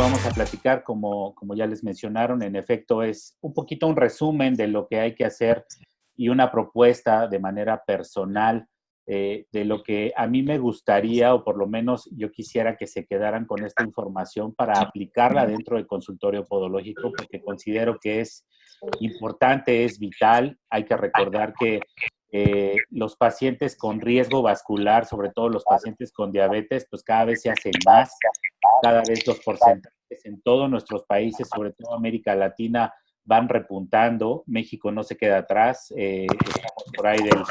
vamos a platicar, como ya les mencionaron, en efecto es un poquito un resumen de lo que hay que hacer y una propuesta de manera personal de lo que a mí me gustaría, o por lo menos yo quisiera que se quedaran con esta información para aplicarla dentro del consultorio podológico, porque considero que es importante, es vital. Hay que recordar que los pacientes con riesgo vascular, sobre todo los pacientes con diabetes, pues cada vez se hacen más, cada vez los porcentajes en todos nuestros países, sobre todo América Latina, van repuntando. México no se queda atrás, estamos por ahí del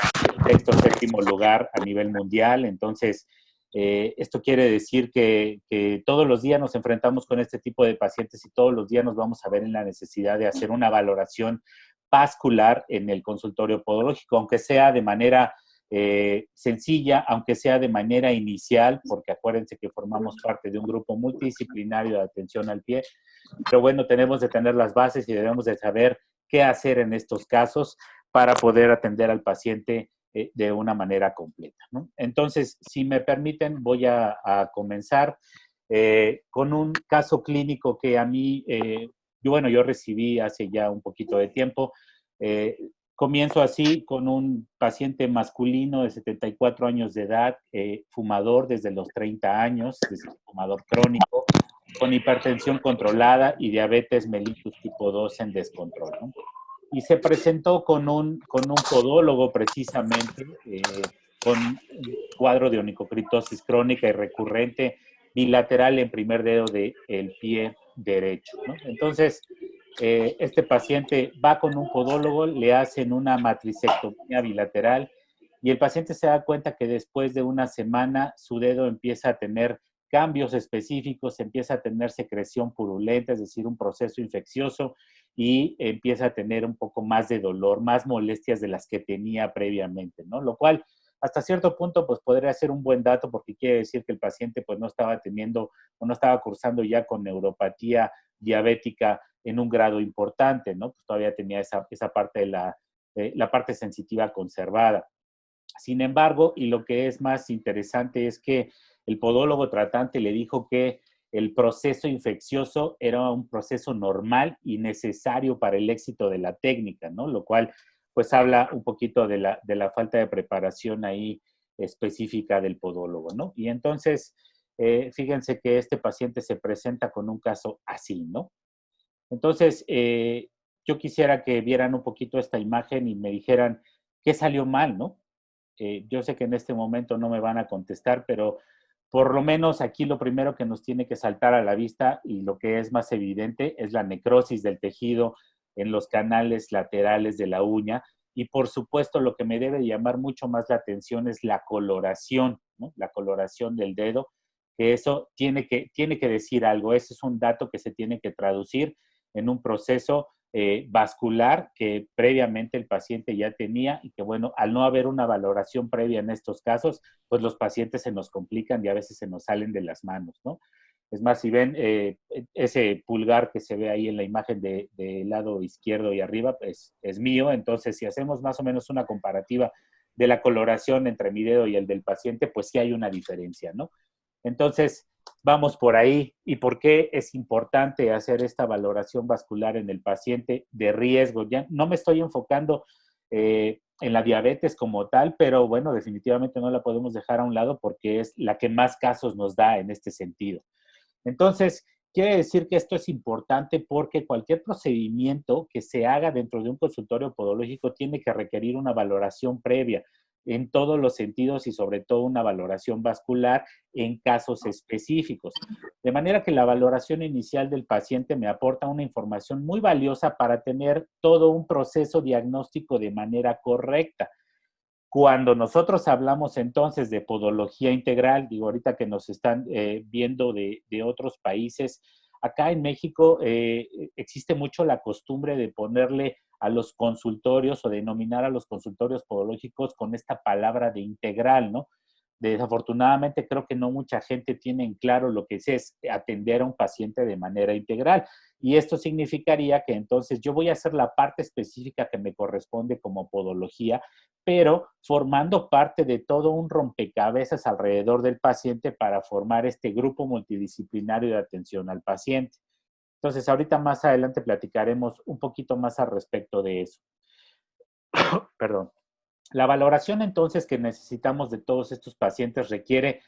sexto o séptimo lugar a nivel mundial. Entonces, esto quiere decir que todos los días nos enfrentamos con este tipo de pacientes y todos los días nos vamos a ver en la necesidad de hacer una valoración vascular en el consultorio podológico, aunque sea de manera sencilla, aunque sea de manera inicial, porque acuérdense que formamos parte de un grupo multidisciplinario de atención al pie, pero bueno, tenemos de tener las bases y debemos de saber qué hacer en estos casos para poder atender al paciente de una manera completa, ¿no? Entonces, si me permiten, voy a comenzar con un caso clínico que a mí, yo recibí hace ya un poquito de tiempo. Eh, Comienzo así con un paciente masculino de 74 años de edad, fumador desde los 30 años, es decir, fumador crónico, con hipertensión controlada y diabetes mellitus tipo 2 en descontrol, ¿no? Y se presentó con un podólogo precisamente, con un cuadro de onicocriptosis crónica y recurrente bilateral en primer dedo del pie derecho, ¿no? Entonces, este paciente va con un podólogo, le hacen una matricectomía bilateral y el paciente se da cuenta que después de una semana su dedo empieza a tener cambios específicos, empieza a tener secreción purulenta, es decir, un proceso infeccioso, y empieza a tener un poco más de dolor, más molestias de las que tenía previamente, ¿no? Lo cual, hasta cierto punto, pues podría ser un buen dato porque quiere decir que el paciente pues no estaba teniendo o no estaba cursando ya con neuropatía diabética en un grado importante, ¿no? Pues todavía tenía esa parte de la parte sensitiva conservada. Sin embargo, y lo que es más interesante es que el podólogo tratante le dijo que el proceso infeccioso era un proceso normal y necesario para el éxito de la técnica, ¿no? Lo cual, pues, habla un poquito de la falta de preparación ahí específica del podólogo, ¿no? Y entonces, fíjense que este paciente se presenta con un caso así, ¿no? Entonces, yo quisiera que vieran un poquito esta imagen y me dijeran qué salió mal, ¿no? Yo sé que en este momento no me van a contestar, pero por lo menos aquí lo primero que nos tiene que saltar a la vista y lo que es más evidente es la necrosis del tejido en los canales laterales de la uña. Y por supuesto, lo que me debe llamar mucho más la atención es la coloración, ¿no? La coloración del dedo, que eso tiene que decir algo. Ese es un dato que se tiene que traducir en un proceso vascular que previamente el paciente ya tenía y que, bueno, al no haber una valoración previa en estos casos, pues los pacientes se nos complican y a veces se nos salen de las manos, ¿no? Es más, si ven ese pulgar que se ve ahí en la imagen del lado izquierdo y arriba, pues es mío. Entonces, si hacemos más o menos una comparativa de la coloración entre mi dedo y el del paciente, pues sí hay una diferencia, ¿no? Entonces, vamos por ahí. ¿Y por qué es importante hacer esta valoración vascular en el paciente de riesgo? Ya no me estoy enfocando en la diabetes como tal, pero bueno, definitivamente no la podemos dejar a un lado porque es la que más casos nos da en este sentido. Entonces, quiere decir que esto es importante porque cualquier procedimiento que se haga dentro de un consultorio podológico tiene que requerir una valoración previa en todos los sentidos y sobre todo una valoración vascular en casos específicos. De manera que la valoración inicial del paciente me aporta una información muy valiosa para tener todo un proceso diagnóstico de manera correcta. Cuando nosotros hablamos entonces de podología integral, digo ahorita que nos están viendo de otros países, acá en México existe mucho la costumbre de ponerle a los consultorios o denominar a los consultorios podológicos con esta palabra de integral, ¿no? Desafortunadamente, creo que no mucha gente tiene en claro lo que es atender a un paciente de manera integral. Y esto significaría que entonces yo voy a hacer la parte específica que me corresponde como podología, pero formando parte de todo un rompecabezas alrededor del paciente para formar este grupo multidisciplinario de atención al paciente. Entonces, ahorita más adelante platicaremos un poquito más al respecto de eso. Perdón. La valoración entonces que necesitamos de todos estos pacientes requiere,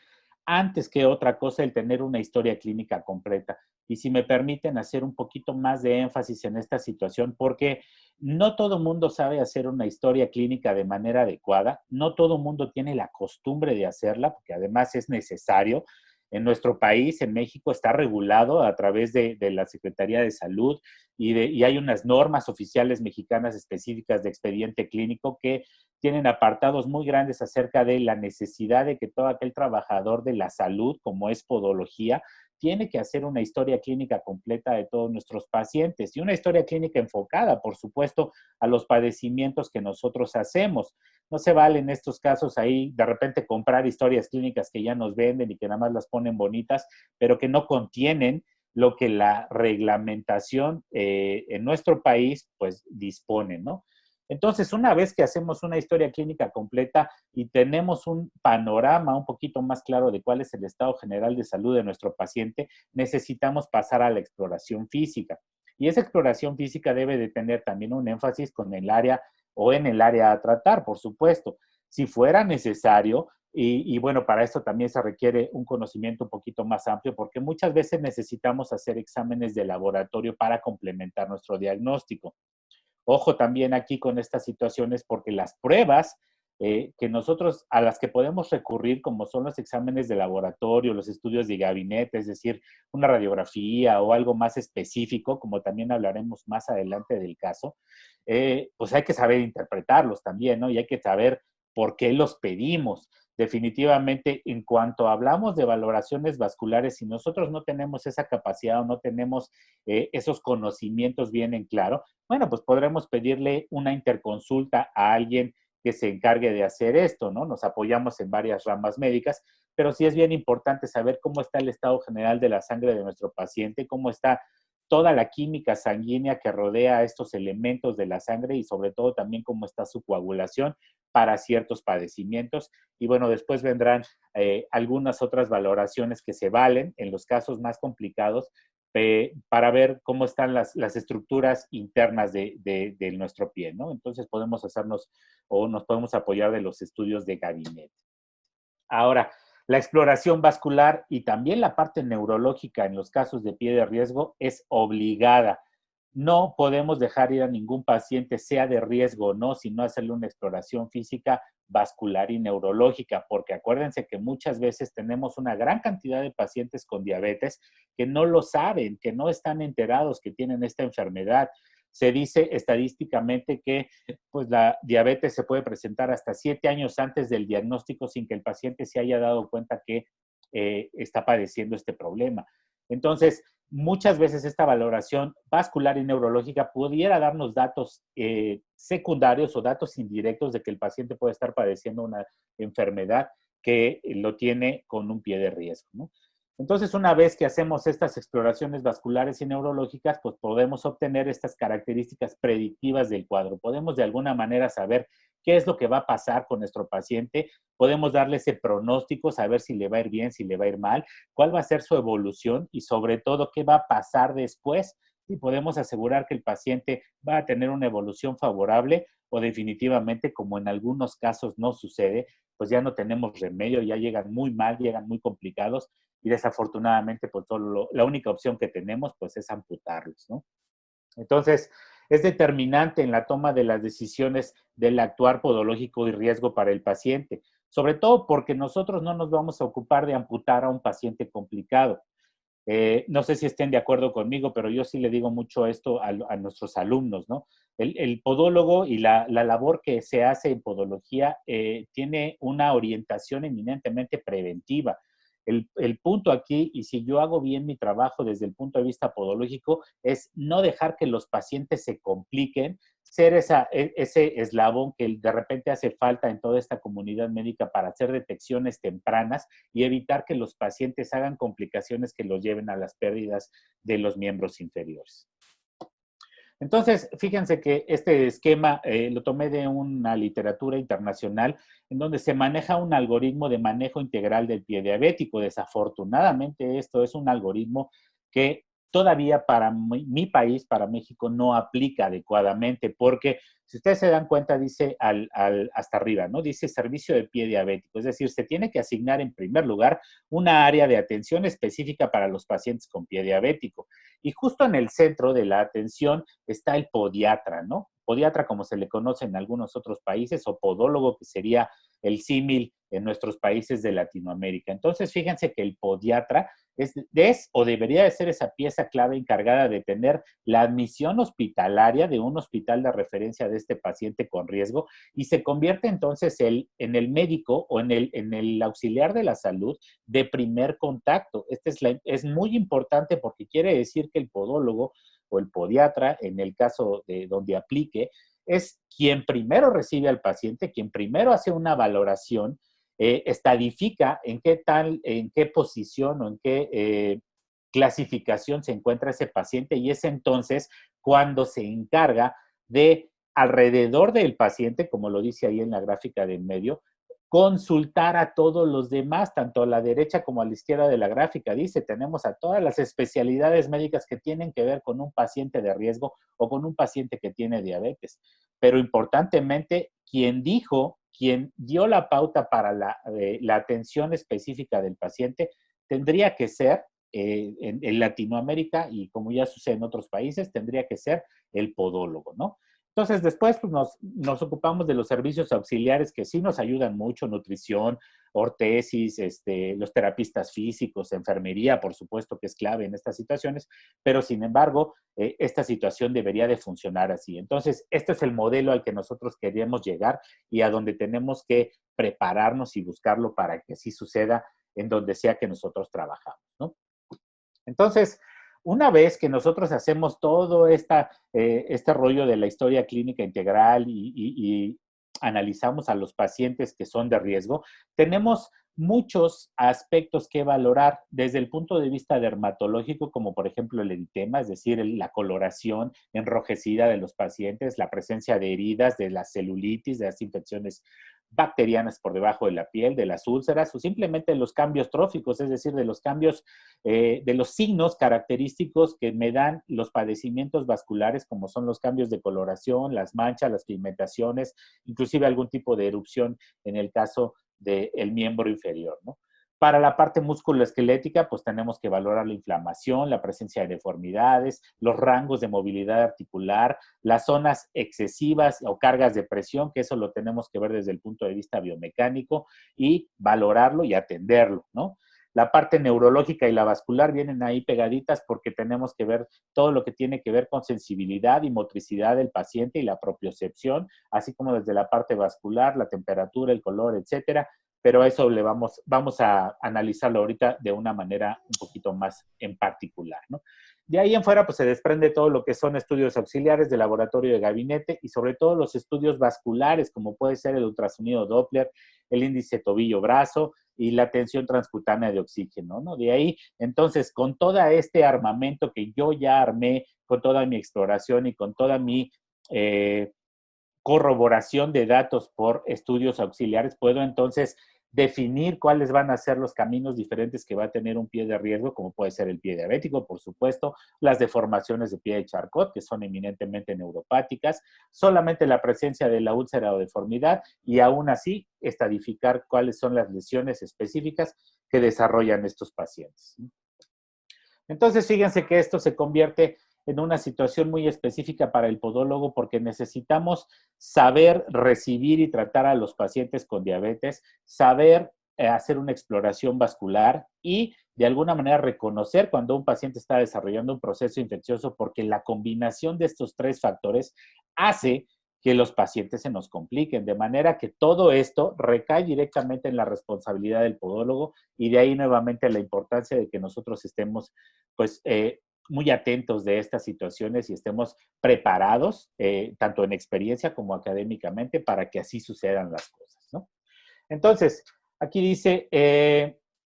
antes que otra cosa, el tener una historia clínica completa. Y si me permiten hacer un poquito más de énfasis en esta situación, porque no todo mundo sabe hacer una historia clínica de manera adecuada, no todo mundo tiene la costumbre de hacerla, porque además es necesario. En nuestro país, en México, está regulado a través de la Secretaría de Salud y hay unas normas oficiales mexicanas específicas de expediente clínico que tienen apartados muy grandes acerca de la necesidad de que todo aquel trabajador de la salud, como es podología, tiene que hacer una historia clínica completa de todos nuestros pacientes y una historia clínica enfocada, por supuesto, a los padecimientos que nosotros hacemos. No se vale en estos casos ahí de repente comprar historias clínicas que ya nos venden y que nada más las ponen bonitas, pero que no contienen lo que la reglamentación en nuestro país pues dispone, ¿no? Entonces, una vez que hacemos una historia clínica completa y tenemos un panorama un poquito más claro de cuál es el estado general de salud de nuestro paciente, necesitamos pasar a la exploración física. Y esa exploración física debe de tener también un énfasis con el área o en el área a tratar, por supuesto. Si fuera necesario, y bueno, para esto también se requiere un conocimiento un poquito más amplio, porque muchas veces necesitamos hacer exámenes de laboratorio para complementar nuestro diagnóstico. Ojo también aquí con estas situaciones porque las pruebas que nosotros a las que podemos recurrir, como son los exámenes de laboratorio, los estudios de gabinete, es decir, una radiografía o algo más específico, como también hablaremos más adelante del caso, pues hay que saber interpretarlos también, ¿no? Y hay que saber por qué los pedimos. Definitivamente, en cuanto hablamos de valoraciones vasculares, si nosotros no tenemos esa capacidad o no tenemos esos conocimientos bien en claro, bueno, pues podremos pedirle una interconsulta a alguien que se encargue de hacer esto, ¿no? Nos apoyamos en varias ramas médicas, pero sí es bien importante saber cómo está el estado general de la sangre de nuestro paciente, cómo está toda la química sanguínea que rodea estos elementos de la sangre y sobre todo también cómo está su coagulación para ciertos padecimientos. Y bueno, después vendrán algunas otras valoraciones que se valen en los casos más complicados para ver cómo están las estructuras internas de nuestro pie, ¿no? Entonces podemos hacernos o nos podemos apoyar de los estudios de gabinete. Ahora, la exploración vascular y también la parte neurológica en los casos de pie de riesgo es obligada. No podemos dejar ir a ningún paciente, sea de riesgo o no, si no hacerle una exploración física, vascular y neurológica, porque acuérdense que muchas veces tenemos una gran cantidad de pacientes con diabetes que no lo saben, que no están enterados que tienen esta enfermedad. Se dice estadísticamente que pues, la diabetes se puede presentar hasta 7 años antes del diagnóstico sin que el paciente se haya dado cuenta que está padeciendo este problema. Entonces, muchas veces esta valoración vascular y neurológica pudiera darnos datos secundarios o datos indirectos de que el paciente puede estar padeciendo una enfermedad que lo tiene con un pie de riesgo, ¿no? Entonces, una vez que hacemos estas exploraciones vasculares y neurológicas, pues podemos obtener estas características predictivas del cuadro. Podemos de alguna manera saber qué es lo que va a pasar con nuestro paciente, podemos darle ese pronóstico, saber si le va a ir bien, si le va a ir mal, cuál va a ser su evolución y sobre todo qué va a pasar después. Y podemos asegurar que el paciente va a tener una evolución favorable o definitivamente, como en algunos casos no sucede, pues ya no tenemos remedio, ya llegan muy mal, llegan muy complicados y desafortunadamente pues solo la única opción que tenemos pues es amputarlos, ¿no? Entonces, es determinante en la toma de las decisiones del actuar podológico y riesgo para el paciente, sobre todo porque nosotros no nos vamos a ocupar de amputar a un paciente complicado. No sé si estén de acuerdo conmigo, pero yo sí le digo mucho esto a nuestros alumnos, ¿no? El podólogo y la labor que se hace en podología tiene una orientación eminentemente preventiva. El punto aquí, y si yo hago bien mi trabajo desde el punto de vista podológico, es no dejar que los pacientes se compliquen, ser ese eslabón que de repente hace falta en toda esta comunidad médica para hacer detecciones tempranas y evitar que los pacientes hagan complicaciones que los lleven a las pérdidas de los miembros inferiores. Entonces, fíjense que este esquema lo tomé de una literatura internacional en donde se maneja un algoritmo de manejo integral del pie diabético. Desafortunadamente, esto es un algoritmo que todavía para mi país, para México, no aplica adecuadamente, porque si ustedes se dan cuenta, dice hasta arriba, ¿no? Dice servicio de pie diabético, es decir, se tiene que asignar en primer lugar una área de atención específica para los pacientes con pie diabético. Y justo en el centro de la atención está el podiatra, ¿no? Podiatra, como se le conoce en algunos otros países, o podólogo, que sería el símil en nuestros países de Latinoamérica. Entonces, fíjense que el podiatra es o debería de ser esa pieza clave encargada de tener la admisión hospitalaria de un hospital de referencia de este paciente con riesgo y se convierte entonces en el médico o en el auxiliar de la salud de primer contacto. Es muy importante porque quiere decir que el podólogo o el podiatra, en el caso de donde aplique, es quien primero recibe al paciente, quien primero hace una valoración, estadifica en qué posición o en qué clasificación se encuentra ese paciente y es entonces cuando se encarga de alrededor del paciente, como lo dice ahí en la gráfica del medio, consultar a todos los demás, tanto a la derecha como a la izquierda de la gráfica. Dice, tenemos a todas las especialidades médicas que tienen que ver con un paciente de riesgo o con un paciente que tiene diabetes. Pero importantemente, quien dio la pauta para la atención específica del paciente, tendría que ser, en Latinoamérica y como ya sucede en otros países, tendría que ser el podólogo, ¿no? Entonces, después pues, nos ocupamos de los servicios auxiliares que sí nos ayudan mucho, nutrición, ortesis, los terapistas físicos, enfermería, por supuesto que es clave en estas situaciones, pero sin embargo, esta situación debería de funcionar así. Entonces, este es el modelo al que nosotros queríamos llegar y a donde tenemos que prepararnos y buscarlo para que así suceda en donde sea que nosotros trabajamos, ¿no? Entonces, una vez que nosotros hacemos todo este rollo de la historia clínica integral y analizamos a los pacientes que son de riesgo, tenemos muchos aspectos que valorar desde el punto de vista dermatológico, como por ejemplo el eritema, es decir, la coloración enrojecida de los pacientes, la presencia de heridas, de la celulitis, de las infecciones bacterianas por debajo de la piel, de las úlceras o simplemente los cambios tróficos, es decir, de los cambios, de los signos característicos que me dan los padecimientos vasculares, como son los cambios de coloración, las manchas, las pigmentaciones, inclusive algún tipo de erupción en el caso del miembro inferior, ¿no? Para la parte musculoesquelética, pues tenemos que valorar la inflamación, la presencia de deformidades, los rangos de movilidad articular, las zonas excesivas o cargas de presión, que eso lo tenemos que ver desde el punto de vista biomecánico y valorarlo y atenderlo, ¿no? La parte neurológica y la vascular vienen ahí pegaditas porque tenemos que ver todo lo que tiene que ver con sensibilidad y motricidad del paciente y la propiocepción, así como desde la parte vascular, la temperatura, el color, etcétera, pero eso vamos a analizarlo ahorita de una manera un poquito más en particular, ¿no? De ahí en fuera, pues se desprende todo lo que son estudios auxiliares de laboratorio de gabinete y sobre todo los estudios vasculares, como puede ser el ultrasonido Doppler, el índice tobillo-brazo y la tensión transcutánea de oxígeno, ¿no? De ahí, entonces, con todo este armamento que yo ya armé, con toda mi exploración y con toda mi corroboración de datos por estudios auxiliares, puedo entonces definir cuáles van a ser los caminos diferentes que va a tener un pie de riesgo, como puede ser el pie diabético, por supuesto, las deformaciones de pie de Charcot, que son eminentemente neuropáticas, solamente la presencia de la úlcera o deformidad, y aún así estadificar cuáles son las lesiones específicas que desarrollan estos pacientes. Entonces, fíjense que esto se convierte en una situación muy específica para el podólogo porque necesitamos saber recibir y tratar a los pacientes con diabetes, saber hacer una exploración vascular y de alguna manera reconocer cuando un paciente está desarrollando un proceso infeccioso porque la combinación de estos tres factores hace que los pacientes se nos compliquen, de manera que todo esto recae directamente en la responsabilidad del podólogo y de ahí nuevamente la importancia de que nosotros estemos pues muy atentos de estas situaciones y estemos preparados, tanto en experiencia como académicamente, para que así sucedan las cosas, ¿no? Entonces, aquí dice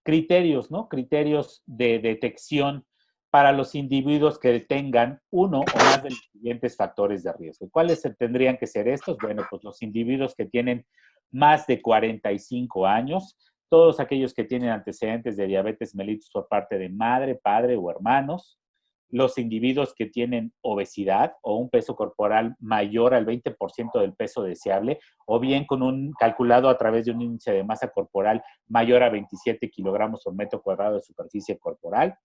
criterios, ¿no? Criterios de detección para los individuos que tengan uno o más de los siguientes factores de riesgo. ¿Cuáles tendrían que ser estos? Bueno, pues los individuos que tienen más de 45 años, todos aquellos que tienen antecedentes de diabetes mellitus por parte de madre, padre o hermanos, los individuos que tienen obesidad o un peso corporal mayor al 20% del peso deseable, o bien con un calculado a través de un índice de masa corporal mayor a 27 kilogramos por metro cuadrado de superficie corporal,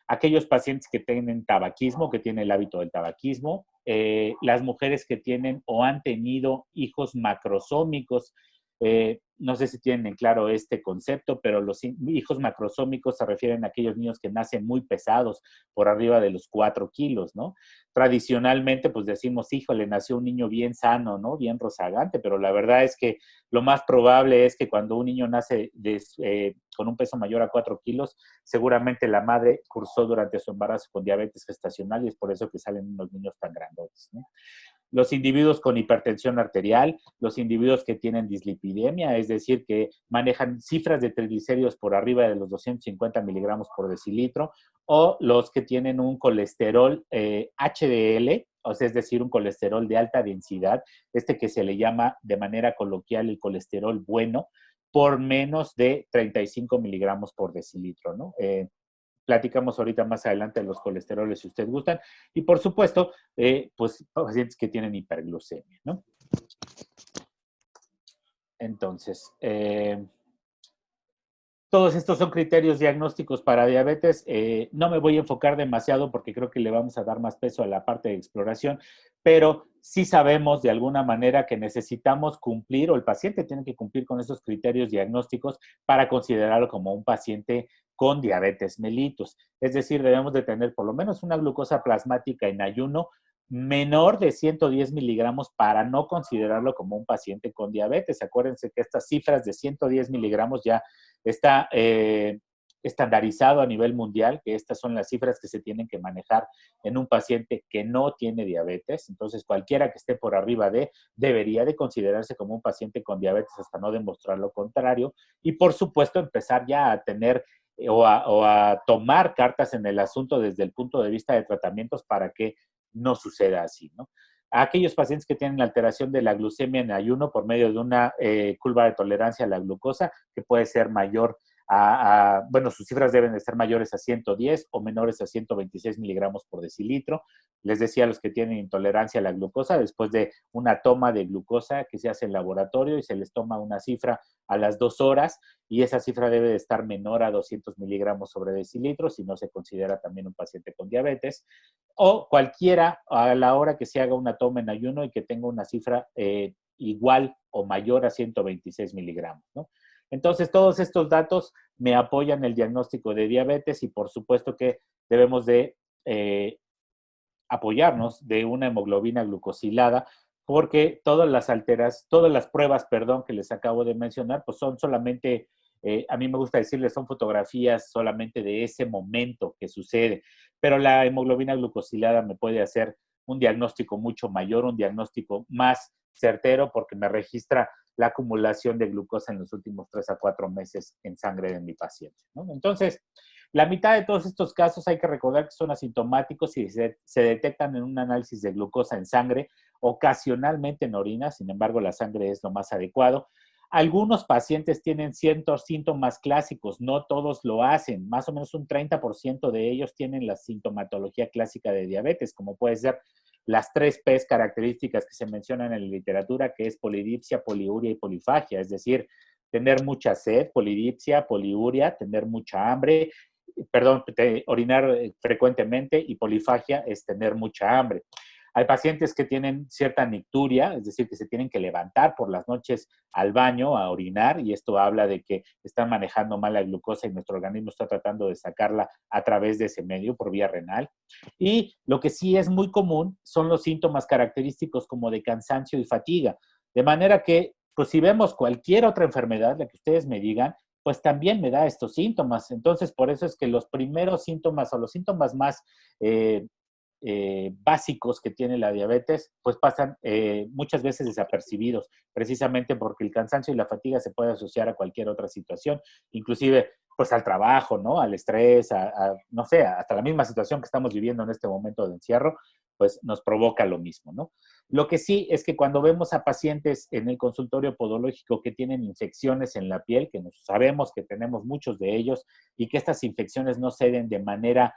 aquellos pacientes que tienen tabaquismo, que tienen el hábito del tabaquismo, las mujeres que tienen o han tenido hijos macrosómicos, no sé si tienen en claro este concepto, pero los hijos macrosómicos se refieren a aquellos niños que nacen muy pesados, por arriba de los 4 kilos, ¿no? Tradicionalmente, pues decimos, híjole, nació un niño bien sano, ¿no? Bien rozagante, pero la verdad es que lo más probable es que cuando un niño nace con un peso mayor a 4 kilos, seguramente la madre cursó durante su embarazo con diabetes gestacional y es por eso que salen unos niños tan grandotes, ¿no? Los individuos con hipertensión arterial, los individuos que tienen dislipidemia, es decir, que manejan cifras de triglicéridos por arriba de los 250 miligramos por decilitro, o los que tienen un colesterol HDL, o sea, es decir, un colesterol de alta densidad, este que se le llama de manera coloquial el colesterol bueno, por menos de 35 miligramos por decilitro, ¿no? Platicamos ahorita más adelante de los colesteroles si ustedes gustan. Y por supuesto, pues pacientes que tienen hiperglucemia, ¿no? Entonces, todos estos son criterios diagnósticos para diabetes. No me voy a enfocar demasiado porque creo que le vamos a dar más peso a la parte de exploración, pero sí sabemos de alguna manera que necesitamos cumplir, o el paciente tiene que cumplir con esos criterios diagnósticos para considerarlo como un paciente con diabetes mellitus. Es decir, debemos de tener por lo menos una glucosa plasmática en ayuno menor de 110 miligramos para no considerarlo como un paciente con diabetes. Acuérdense que estas cifras de 110 miligramos ya está estandarizado a nivel mundial, que estas son las cifras que se tienen que manejar en un paciente que no tiene diabetes. Entonces, cualquiera que esté por arriba de, debería de considerarse como un paciente con diabetes hasta no demostrar lo contrario. Y, por supuesto, empezar ya a tener o a tomar cartas en el asunto desde el punto de vista de tratamientos para que no suceda así, ¿no? A aquellos pacientes que tienen alteración de la glucemia en ayuno por medio de una curva de tolerancia a la glucosa, que puede ser mayor bueno, sus cifras deben de ser mayores a 110 o menores a 126 miligramos por decilitro. Les decía a los que tienen intolerancia a la glucosa, después de una toma de glucosa que se hace en laboratorio y se les toma una cifra a las 2 horas y esa cifra debe de estar menor a 200 miligramos sobre decilitro si no se considera también un paciente con diabetes. O cualquiera a la hora que se haga una toma en ayuno y que tenga una cifra igual o mayor a 126 miligramos, ¿no? Entonces, todos estos datos me apoyan el diagnóstico de diabetes y por supuesto que debemos de apoyarnos de una hemoglobina glucosilada porque todas las pruebas, perdón, que les acabo de mencionar, pues son solamente, a mí me gusta decirles, son fotografías solamente de ese momento que sucede, pero la hemoglobina glucosilada me puede hacer un diagnóstico mucho mayor, un diagnóstico más certero porque me registra la acumulación de glucosa en los últimos 3 a 4 meses en sangre de mi paciente, ¿no? Entonces, la mitad de todos estos casos hay que recordar que son asintomáticos y se detectan en un análisis de glucosa en sangre, ocasionalmente en orina, sin embargo, la sangre es lo más adecuado. Algunos pacientes tienen ciertos síntomas clásicos, no todos lo hacen, más o menos un 30% de ellos tienen la sintomatología clásica de diabetes, como puede ser las 3 P's características que se mencionan en la literatura, que es polidipsia, poliuria y polifagia, es decir, tener mucha sed, polidipsia, poliuria, tener mucha hambre, perdón, orinar frecuentemente y polifagia es tener mucha hambre. Hay pacientes que tienen cierta nicturia, es decir, que se tienen que levantar por las noches al baño a orinar y esto habla de que están manejando mal la glucosa y nuestro organismo está tratando de sacarla a través de ese medio por vía renal. Y lo que sí es muy común son los síntomas característicos como de cansancio y fatiga. De manera que, pues si vemos cualquier otra enfermedad, la que ustedes me digan, pues también me da estos síntomas. Entonces, por eso es que los primeros síntomas o los síntomas más básicos que tiene la diabetes, pues pasan muchas veces desapercibidos, precisamente porque el cansancio y la fatiga se puede asociar a cualquier otra situación, inclusive pues al trabajo, ¿no? Al estrés, no sé, hasta la misma situación que estamos viviendo en este momento de encierro, pues nos provoca lo mismo, ¿no? Lo que sí es que cuando vemos a pacientes en el consultorio podológico que tienen infecciones en la piel, que sabemos que tenemos muchos de ellos y que estas infecciones no ceden de manera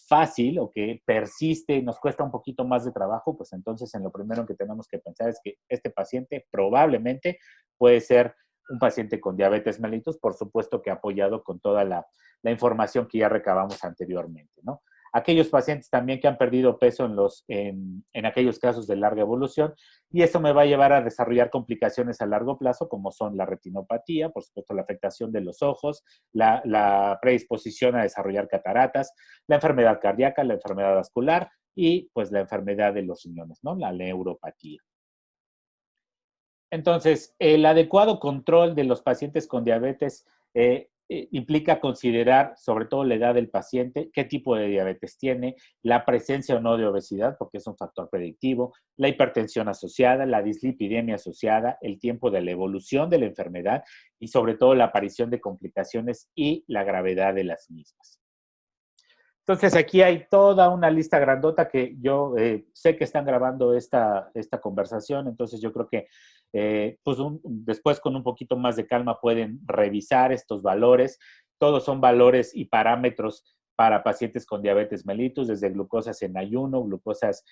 fácil o que persiste y nos cuesta un poquito más de trabajo, pues entonces en lo primero que tenemos que pensar es que este paciente probablemente puede ser un paciente con diabetes mellitus, por supuesto que apoyado con toda la información que ya recabamos anteriormente, ¿no? Aquellos pacientes también que han perdido peso en aquellos casos de larga evolución, y eso me va a llevar a desarrollar complicaciones a largo plazo, como son la retinopatía, por supuesto la afectación de los ojos, la predisposición a desarrollar cataratas, la enfermedad cardíaca, la enfermedad vascular y pues la enfermedad de los riñones, ¿no? La neuropatía. Entonces, el adecuado control de los pacientes con diabetes implica considerar sobre todo la edad del paciente, qué tipo de diabetes tiene, la presencia o no de obesidad, porque es un factor predictivo, la hipertensión asociada, la dislipidemia asociada, el tiempo de la evolución de la enfermedad y sobre todo la aparición de complicaciones y la gravedad de las mismas. Entonces, aquí hay toda una lista grandota que yo sé que están grabando esta conversación, entonces yo creo que pues después con un poquito más de calma pueden revisar estos valores. Todos son valores y parámetros para pacientes con diabetes mellitus, desde glucosas en ayuno, glucosas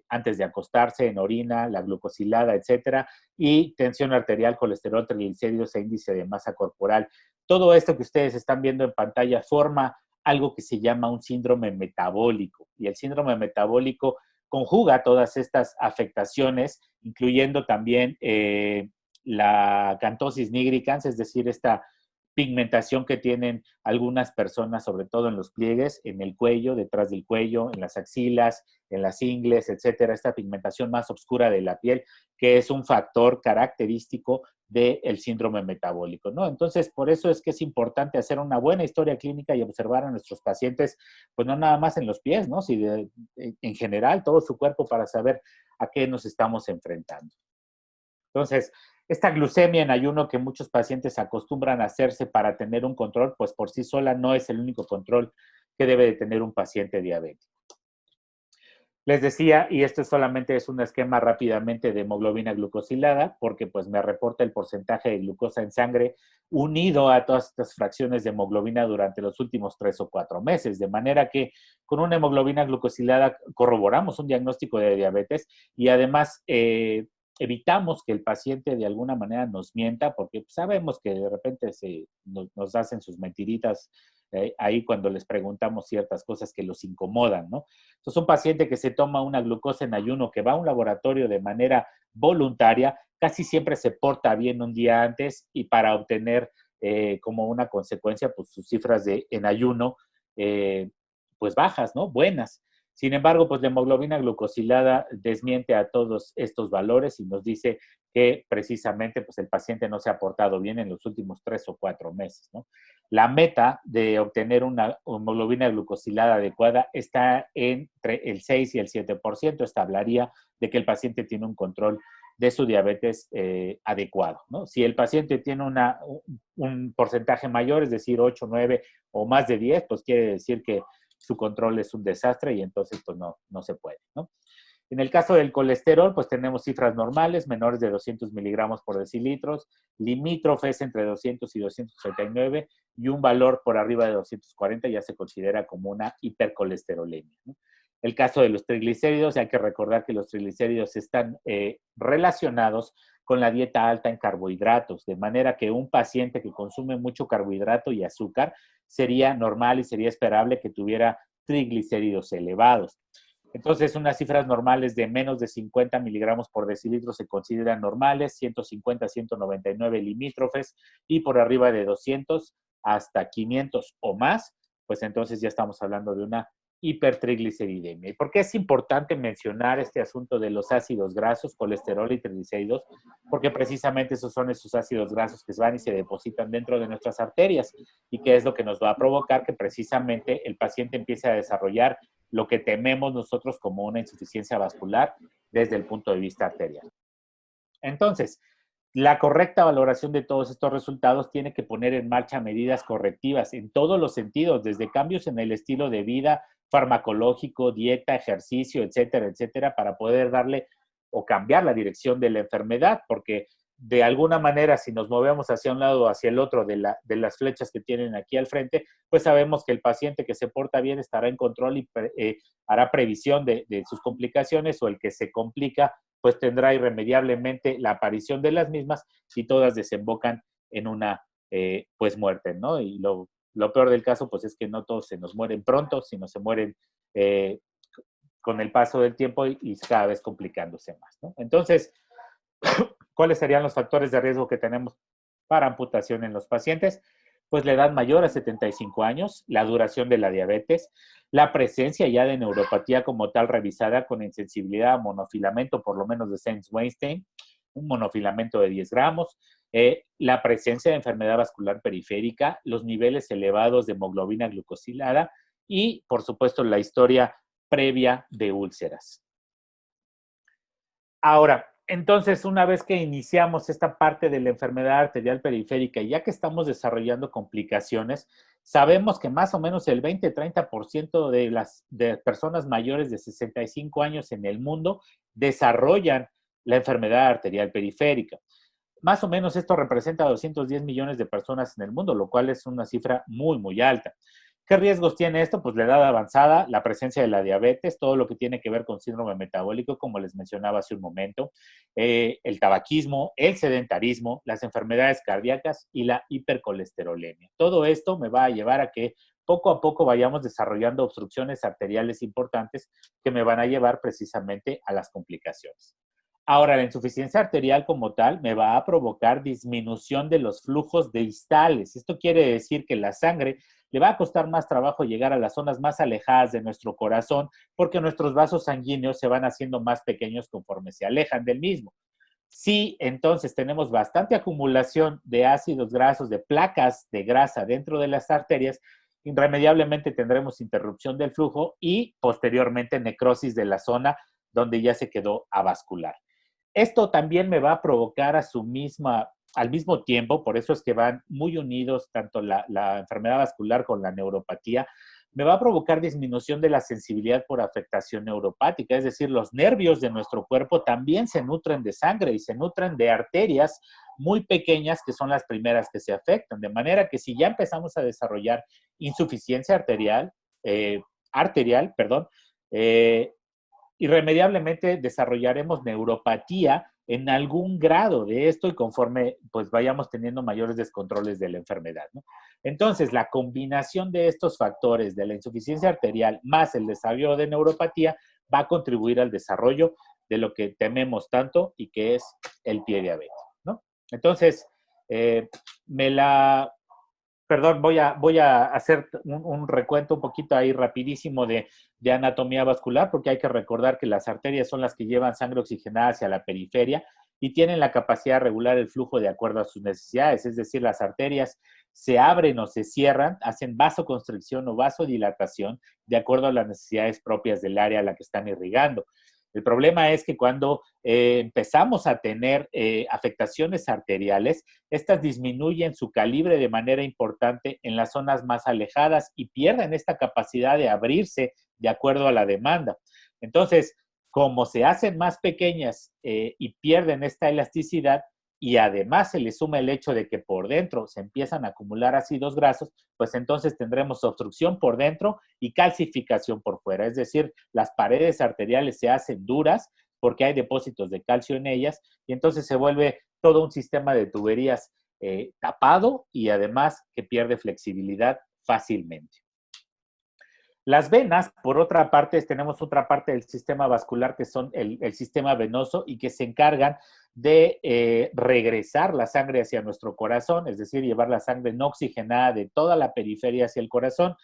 antes de acostarse, en orina, la glucosilada, etcétera, y tensión arterial, colesterol, triglicéridos e índice de masa corporal. Todo esto que ustedes están viendo en pantalla forma algo que se llama un síndrome metabólico. Y el síndrome metabólico conjuga todas estas afectaciones, incluyendo también la acantosis nigricans, es decir, esta pigmentación que tienen algunas personas, sobre todo en los pliegues, en el cuello, detrás del cuello, en las axilas, en las ingles, etcétera, esta pigmentación más oscura de la piel, que es un factor característico del síndrome metabólico, ¿no? Entonces, por eso es que es importante hacer una buena historia clínica y observar a nuestros pacientes, pues no nada más en los pies, ¿no? Sino en general, todo su cuerpo para saber a qué nos estamos enfrentando. Entonces, esta glucemia en ayuno que muchos pacientes acostumbran a hacerse para tener un control, pues por sí sola no es el único control que debe de tener un paciente diabético. Les decía, y esto solamente es un esquema rápidamente de hemoglobina glucosilada, porque pues me reporta el porcentaje de glucosa en sangre unido a todas estas fracciones de hemoglobina durante los últimos 3 o 4 meses, de manera que con una hemoglobina glucosilada corroboramos un diagnóstico de diabetes y además evitamos que el paciente de alguna manera nos mienta, porque sabemos que de repente nos hacen sus mentiritas ahí cuando les preguntamos ciertas cosas que los incomodan, ¿no? Entonces, un paciente que se toma una glucosa en ayuno, que va a un laboratorio de manera voluntaria, casi siempre se porta bien un día antes y para obtener como una consecuencia, pues sus cifras en ayuno, pues bajas, ¿no? Buenas. Sin embargo, pues la hemoglobina glucosilada desmiente a todos estos valores y nos dice que precisamente pues el paciente no se ha portado bien en los últimos 3 o 4 meses, ¿no? La meta de obtener una hemoglobina glucosilada adecuada está entre el 6 y el 7%. Esto hablaría de que el paciente tiene un control de su diabetes adecuado, ¿no? Si el paciente tiene un porcentaje mayor, es decir, 8, 9 o más de 10, pues quiere decir que su control es un desastre y entonces pues no se puede, ¿no? En el caso del colesterol, pues tenemos cifras normales, menores de 200 miligramos por decilitros, limítrofes entre 200 y 239 y un valor por arriba de 240 ya se considera como una hipercolesterolemia, ¿no? El caso de los triglicéridos, hay que recordar que los triglicéridos están relacionados con la dieta alta en carbohidratos, de manera que un paciente que consume mucho carbohidrato y azúcar sería normal y sería esperable que tuviera triglicéridos elevados. Entonces, unas cifras normales de menos de 50 miligramos por decilitro se consideran normales, 150 a 199 limítrofes y por arriba de 200 hasta 500 o más, pues entonces ya estamos hablando de una hipertrigliceridemia. ¿Y por qué es importante mencionar este asunto de los ácidos grasos, colesterol y triglicéridos? Porque precisamente esos son esos ácidos grasos que van y se depositan dentro de nuestras arterias y que es lo que nos va a provocar que precisamente el paciente empiece a desarrollar lo que tememos nosotros como una insuficiencia vascular desde el punto de vista arterial. Entonces, la correcta valoración de todos estos resultados tiene que poner en marcha medidas correctivas en todos los sentidos, desde cambios en el estilo de vida, farmacológico, dieta, ejercicio, etcétera, etcétera, para poder darle o cambiar la dirección de la enfermedad, porque de alguna manera, si nos movemos hacia un lado o hacia el otro de las flechas que tienen aquí al frente, pues sabemos que el paciente que se porta bien estará en control y hará previsión de sus complicaciones, o el que se complica pues tendrá irremediablemente la aparición de las mismas y todas desembocan en una pues muerte, ¿no? Y lo peor del caso pues es que no todos se nos mueren pronto, sino se mueren eh, con el paso del tiempo y cada vez complicándose más, ¿no? Entonces, ¿cuáles serían los factores de riesgo que tenemos para amputación en los pacientes? Pues la edad mayor a 75 años, la duración de la diabetes, la presencia ya de neuropatía como tal revisada con insensibilidad a monofilamento, por lo menos de Sainz-Weinstein, un monofilamento de 10 gramos, la presencia de enfermedad vascular periférica, los niveles elevados de hemoglobina glucosilada y, por supuesto, la historia previa de úlceras. Ahora, entonces, una vez que iniciamos esta parte de la enfermedad arterial periférica y ya que estamos desarrollando complicaciones, sabemos que más o menos el 20-30% de las personas mayores de 65 años en el mundo desarrollan la enfermedad arterial periférica. Más o menos esto representa 210 millones de personas en el mundo, lo cual es una cifra muy, muy alta. ¿Qué riesgos tiene esto? Pues la edad avanzada, la presencia de la diabetes, todo lo que tiene que ver con síndrome metabólico, como les mencionaba hace un momento, el tabaquismo, el sedentarismo, las enfermedades cardíacas y la hipercolesterolemia. Todo esto me va a llevar a que poco a poco vayamos desarrollando obstrucciones arteriales importantes que me van a llevar precisamente a las complicaciones. Ahora, la insuficiencia arterial como tal me va a provocar disminución de los flujos distales. Esto quiere decir que la sangre le va a costar más trabajo llegar a las zonas más alejadas de nuestro corazón porque nuestros vasos sanguíneos se van haciendo más pequeños conforme se alejan del mismo. Si entonces tenemos bastante acumulación de ácidos grasos, de placas de grasa dentro de las arterias, irremediablemente tendremos interrupción del flujo y posteriormente necrosis de la zona donde ya se quedó avascular. Esto también me va a provocar al mismo tiempo, por eso es que van muy unidos tanto la enfermedad vascular con la neuropatía, me va a provocar disminución de la sensibilidad por afectación neuropática, es decir, los nervios de nuestro cuerpo también se nutren de sangre y se nutren de arterias muy pequeñas que son las primeras que se afectan, de manera que si ya empezamos a desarrollar insuficiencia arterial, irremediablemente desarrollaremos neuropatía en algún grado de esto y conforme pues vayamos teniendo mayores descontroles de la enfermedad, ¿no? Entonces, la combinación de estos factores de la insuficiencia arterial más el desarrollo de neuropatía va a contribuir al desarrollo de lo que tememos tanto y que es el pie diabético, ¿no? Entonces, me la perdón, voy a hacer un recuento un poquito ahí rapidísimo de anatomía vascular, porque hay que recordar que las arterias son las que llevan sangre oxigenada hacia la periferia y tienen la capacidad de regular el flujo de acuerdo a sus necesidades. Es decir, las arterias se abren o se cierran, hacen vasoconstricción o vasodilatación de acuerdo a las necesidades propias del área a la que están irrigando. El problema es que cuando empezamos a tener afectaciones arteriales, estas disminuyen su calibre de manera importante en las zonas más alejadas y pierden esta capacidad de abrirse de acuerdo a la demanda. Entonces, como se hacen más pequeñas y pierden esta elasticidad, y además se le suma el hecho de que por dentro se empiezan a acumular ácidos grasos, pues entonces tendremos obstrucción por dentro y calcificación por fuera. Es decir, las paredes arteriales se hacen duras porque hay depósitos de calcio en ellas y entonces se vuelve todo un sistema de tuberías tapado y además que pierde flexibilidad fácilmente. Las venas, por otra parte, tenemos otra parte del sistema vascular que son el sistema venoso y que se encargan de regresar la sangre hacia nuestro corazón, es decir, llevar la sangre no oxigenada de toda la periferia hacia el corazón.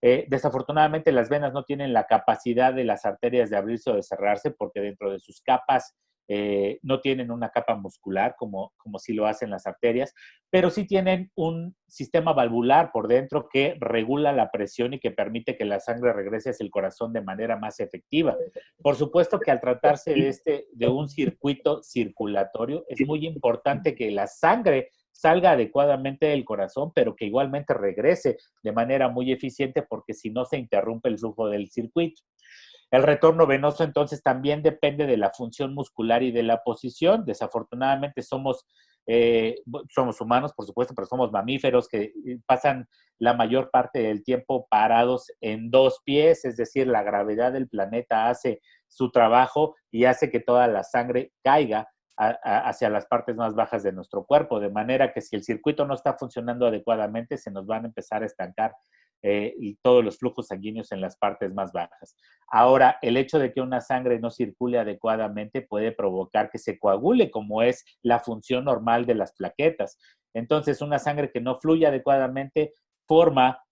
Desafortunadamente las venas no tienen la capacidad de las arterias de abrirse o de cerrarse porque dentro de sus capas no tienen una capa muscular como sí lo hacen las arterias, pero sí tienen un sistema valvular por dentro que regula la presión y que permite que la sangre regrese hacia el corazón de manera más efectiva. Por supuesto que al tratarse de un circuito circulatorio, es muy importante que la sangre salga adecuadamente del corazón, pero que igualmente regrese de manera muy eficiente porque si no se interrumpe el flujo del circuito. El retorno venoso entonces también depende de la función muscular y de la posición. Desafortunadamente somos humanos, por supuesto, pero somos mamíferos que pasan la mayor parte del tiempo parados en dos pies, es decir, la gravedad del planeta hace su trabajo y hace que toda la sangre caiga hacia las partes más bajas de nuestro cuerpo, de manera que si el circuito no está funcionando adecuadamente, se nos van a empezar a estancar y todos los flujos sanguíneos en las partes más bajas. Ahora, el hecho de que una sangre no circule adecuadamente puede provocar que se coagule, como es la función normal de las plaquetas. Entonces, una sangre que no fluye adecuadamente forma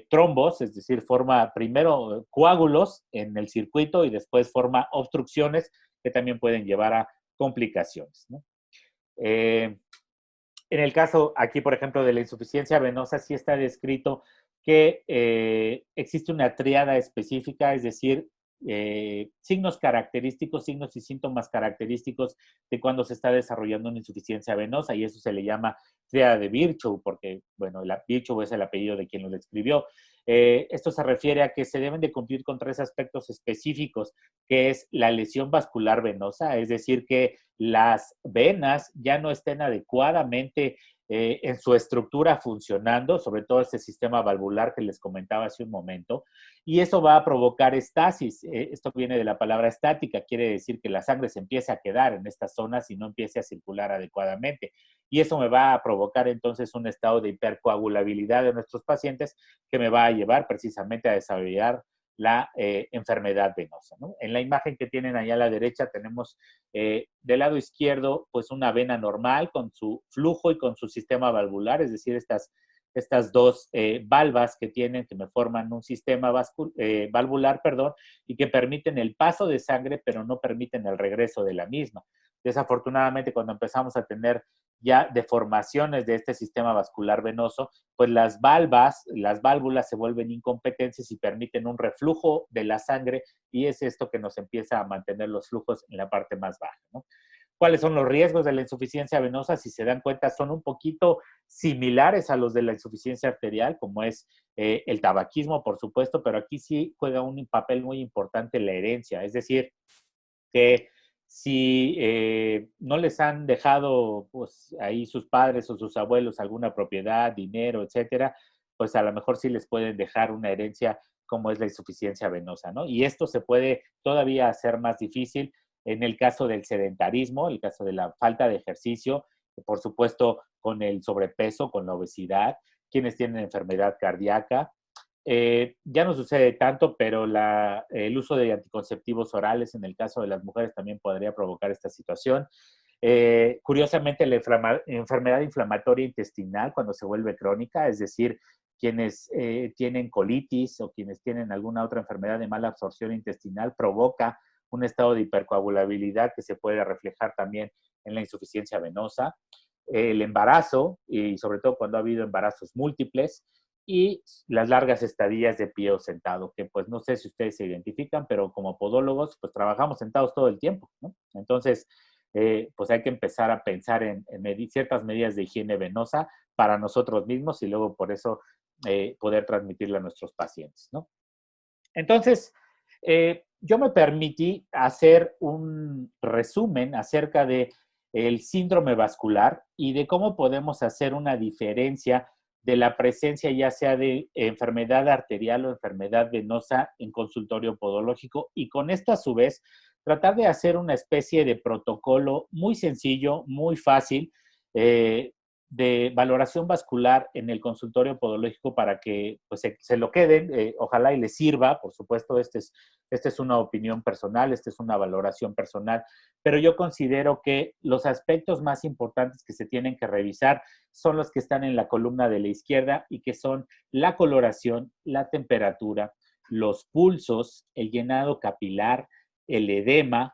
trombos, es decir, forma primero coágulos en el circuito y después forma obstrucciones que también pueden llevar a complicaciones, ¿no? En el caso aquí, por ejemplo, de la insuficiencia venosa, sí está descrito que existe una tríada específica, es decir, signos característicos, signos y síntomas característicos de cuando se está desarrollando una insuficiencia venosa, y eso se le llama tríada de Virchow, porque, bueno, Virchow es el apellido de quien lo describió. Esto se refiere a que se deben de cumplir con tres aspectos específicos, que es la lesión vascular venosa, es decir, que las venas ya no estén adecuadamente en su estructura funcionando, sobre todo este sistema valvular que les comentaba hace un momento, y eso va a provocar estasis. Esto viene de la palabra estática, quiere decir que la sangre se empieza a quedar en estas zonas y no empiece a circular adecuadamente. Y eso me va a provocar entonces un estado de hipercoagulabilidad de nuestros pacientes que me va a llevar precisamente a desarrollar la enfermedad venosa, ¿no? En la imagen que tienen allá a la derecha tenemos del lado izquierdo pues una vena normal con su flujo y con su sistema valvular, es decir, estas dos valvas que tienen, que me forman un sistema valvular, perdón, y que permiten el paso de sangre, pero no permiten el regreso de la misma. Desafortunadamente, cuando empezamos a tener ya deformaciones de este sistema vascular venoso, pues las válvulas se vuelven incompetentes y permiten un reflujo de la sangre y es esto que nos empieza a mantener los flujos en la parte más baja, ¿no? ¿Cuáles son los riesgos de la insuficiencia venosa? Si se dan cuenta, son un poquito similares a los de la insuficiencia arterial, como es el tabaquismo, por supuesto, pero aquí sí juega un papel muy importante la herencia, es decir, que si no les han dejado pues ahí sus padres o sus abuelos alguna propiedad, dinero, etcétera, pues a lo mejor sí les pueden dejar una herencia como es la insuficiencia venosa, ¿no? Y esto se puede todavía hacer más difícil en el caso del sedentarismo, el caso de la falta de ejercicio, por supuesto con el sobrepeso, con la obesidad, quienes tienen enfermedad cardíaca, ya no sucede tanto, pero el uso de anticonceptivos orales en el caso de las mujeres también podría provocar esta situación. Curiosamente, la enfermedad inflamatoria intestinal cuando se vuelve crónica, es decir, quienes tienen colitis o quienes tienen alguna otra enfermedad de mala absorción intestinal, provoca un estado de hipercoagulabilidad que se puede reflejar también en la insuficiencia venosa. El embarazo, y sobre todo cuando ha habido embarazos múltiples, y las largas estadías de pie o sentado, que pues no sé si ustedes se identifican, pero como podólogos pues trabajamos sentados todo el tiempo, ¿no? Entonces, pues hay que empezar a pensar en ciertas medidas de higiene venosa para nosotros mismos y luego por eso poder transmitirla a nuestros pacientes, ¿no? Entonces, yo me permití hacer un resumen acerca de el síndrome vascular y de cómo podemos hacer una diferencia de la presencia ya sea de enfermedad arterial o enfermedad venosa en consultorio podológico y con esto a su vez tratar de hacer una especie de protocolo muy sencillo, muy fácil, de valoración vascular en el consultorio podológico para que pues, se lo queden, ojalá y les sirva, por supuesto, esta es una opinión personal, esta es una valoración personal, pero yo considero que los aspectos más importantes que se tienen que revisar son los que están en la columna de la izquierda y que son la coloración, la temperatura, los pulsos, el llenado capilar, el edema,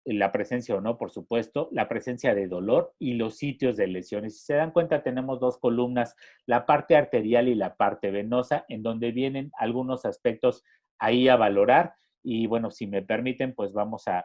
la presencia o no, por supuesto, la presencia de dolor y los sitios de lesiones. Si se dan cuenta, tenemos dos columnas, la parte arterial y la parte venosa, en donde vienen algunos aspectos ahí a valorar. Y bueno, si me permiten, pues vamos a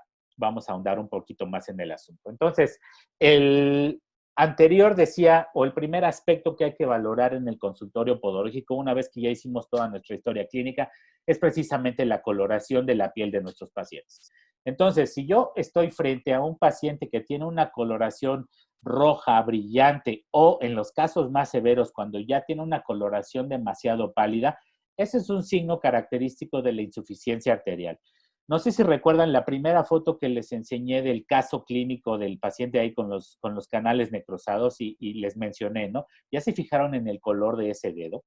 ahondar un poquito más en el asunto. Entonces, el anterior decía, o el primer aspecto que hay que valorar en el consultorio podológico, una vez que ya hicimos toda nuestra historia clínica, es precisamente la coloración de la piel de nuestros pacientes. Entonces, si yo estoy frente a un paciente que tiene una coloración roja, brillante, o en los casos más severos, cuando ya tiene una coloración demasiado pálida, ese es un signo característico de la insuficiencia arterial. No sé si recuerdan la primera foto que les enseñé del caso clínico del paciente ahí con los canales necrosados y les mencioné, ¿no? Ya se fijaron en el color de ese dedo.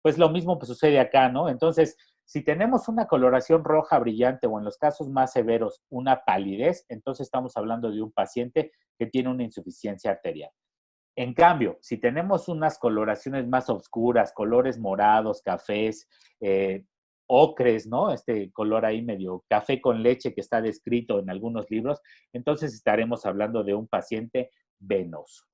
Pues lo mismo pues, sucede acá, ¿no? Entonces, si tenemos una coloración roja brillante o en los casos más severos una palidez, entonces estamos hablando de un paciente que tiene una insuficiencia arterial. En cambio, si tenemos unas coloraciones más oscuras, colores morados, cafés, ocres, ¿no? Este color ahí medio café con leche que está descrito en algunos libros, entonces estaremos hablando de un paciente venoso.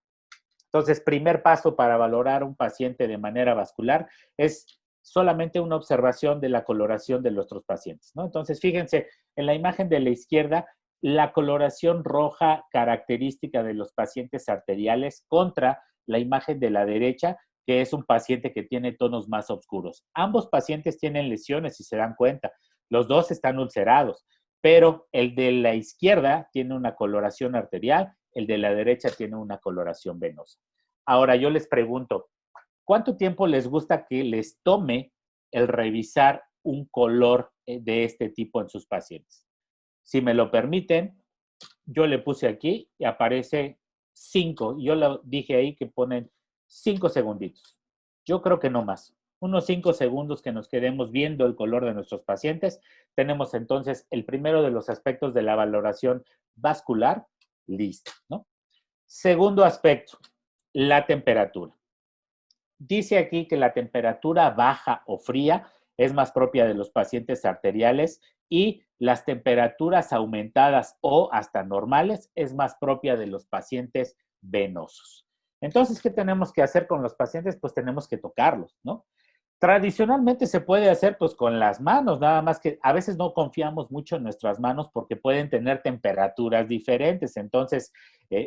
Entonces, primer paso para valorar un paciente de manera vascular es solamente una observación de la coloración de nuestros pacientes, ¿no? Entonces, fíjense, en la imagen de la izquierda, la coloración roja característica de los pacientes arteriales contra la imagen de la derecha, que es un paciente que tiene tonos más oscuros. Ambos pacientes tienen lesiones, si se dan cuenta. Los dos están ulcerados, pero el de la izquierda tiene una coloración arterial, el de la derecha tiene una coloración venosa. Ahora yo les pregunto, ¿cuánto tiempo les gusta que les tome el revisar un color de este tipo en sus pacientes? Si me lo permiten, yo le puse aquí y aparece 5. Yo lo dije ahí que ponen 5 segunditos. Yo creo que no más. Unos 5 segundos que nos quedemos viendo el color de nuestros pacientes. Tenemos entonces el primero de los aspectos de la valoración vascular listo, ¿no? Segundo aspecto, la temperatura. Dice aquí que la temperatura baja o fría es más propia de los pacientes arteriales y las temperaturas aumentadas o hasta normales es más propia de los pacientes venosos. Entonces, ¿qué tenemos que hacer con los pacientes? Pues tenemos que tocarlos, ¿no? Tradicionalmente se puede hacer pues con las manos, nada más que a veces no confiamos mucho en nuestras manos porque pueden tener temperaturas diferentes, entonces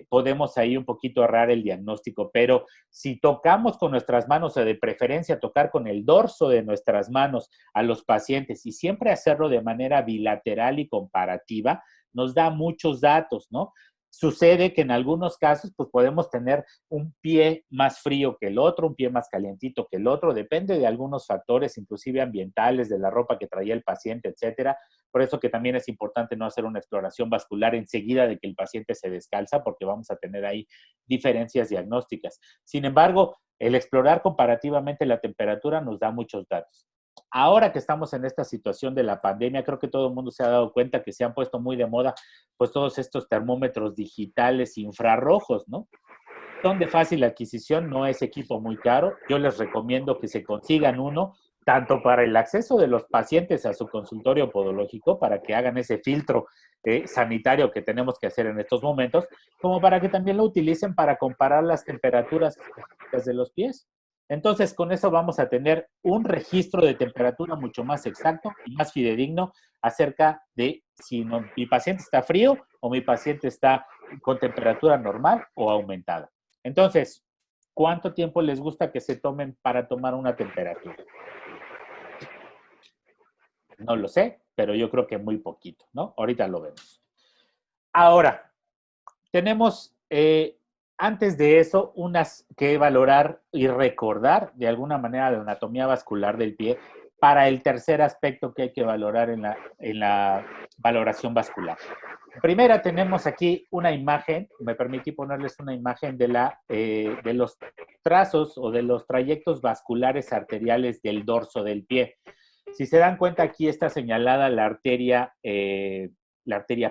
podemos ahí un poquito errar el diagnóstico, pero si tocamos con nuestras manos o de preferencia tocar con el dorso de nuestras manos a los pacientes y siempre hacerlo de manera bilateral y comparativa, nos da muchos datos, ¿no? Sucede que en algunos casos pues podemos tener un pie más frío que el otro, un pie más calientito que el otro, depende de algunos factores, inclusive ambientales, de la ropa que traía el paciente, etcétera. Por eso que también es importante no hacer una exploración vascular enseguida de que el paciente se descalza, porque vamos a tener ahí diferencias diagnósticas. Sin embargo, el explorar comparativamente la temperatura nos da muchos datos. Ahora que estamos en esta situación de la pandemia, creo que todo el mundo se ha dado cuenta que se han puesto muy de moda pues todos estos termómetros digitales infrarrojos, ¿no? Son de fácil adquisición, no es equipo muy caro. Yo les recomiendo que se consigan uno, tanto para el acceso de los pacientes a su consultorio podológico, para que hagan ese filtro sanitario que tenemos que hacer en estos momentos, como para que también lo utilicen para comparar las temperaturas de los pies. Entonces, con eso vamos a tener un registro de temperatura mucho más exacto y más fidedigno acerca de si no, mi paciente está frío o mi paciente está con temperatura normal o aumentada. Entonces, ¿cuánto tiempo les gusta que se tomen para tomar una temperatura? No lo sé, pero yo creo que muy poquito, ¿no? Ahorita lo vemos. Ahora, tenemos antes de eso unas que valorar y recordar de alguna manera la anatomía vascular del pie para el tercer aspecto que hay que valorar en la valoración vascular. Primera, tenemos aquí una imagen, me permití ponerles una imagen de los trazos o de los trayectos vasculares arteriales del dorso del pie. Si se dan cuenta, aquí está señalada la arteria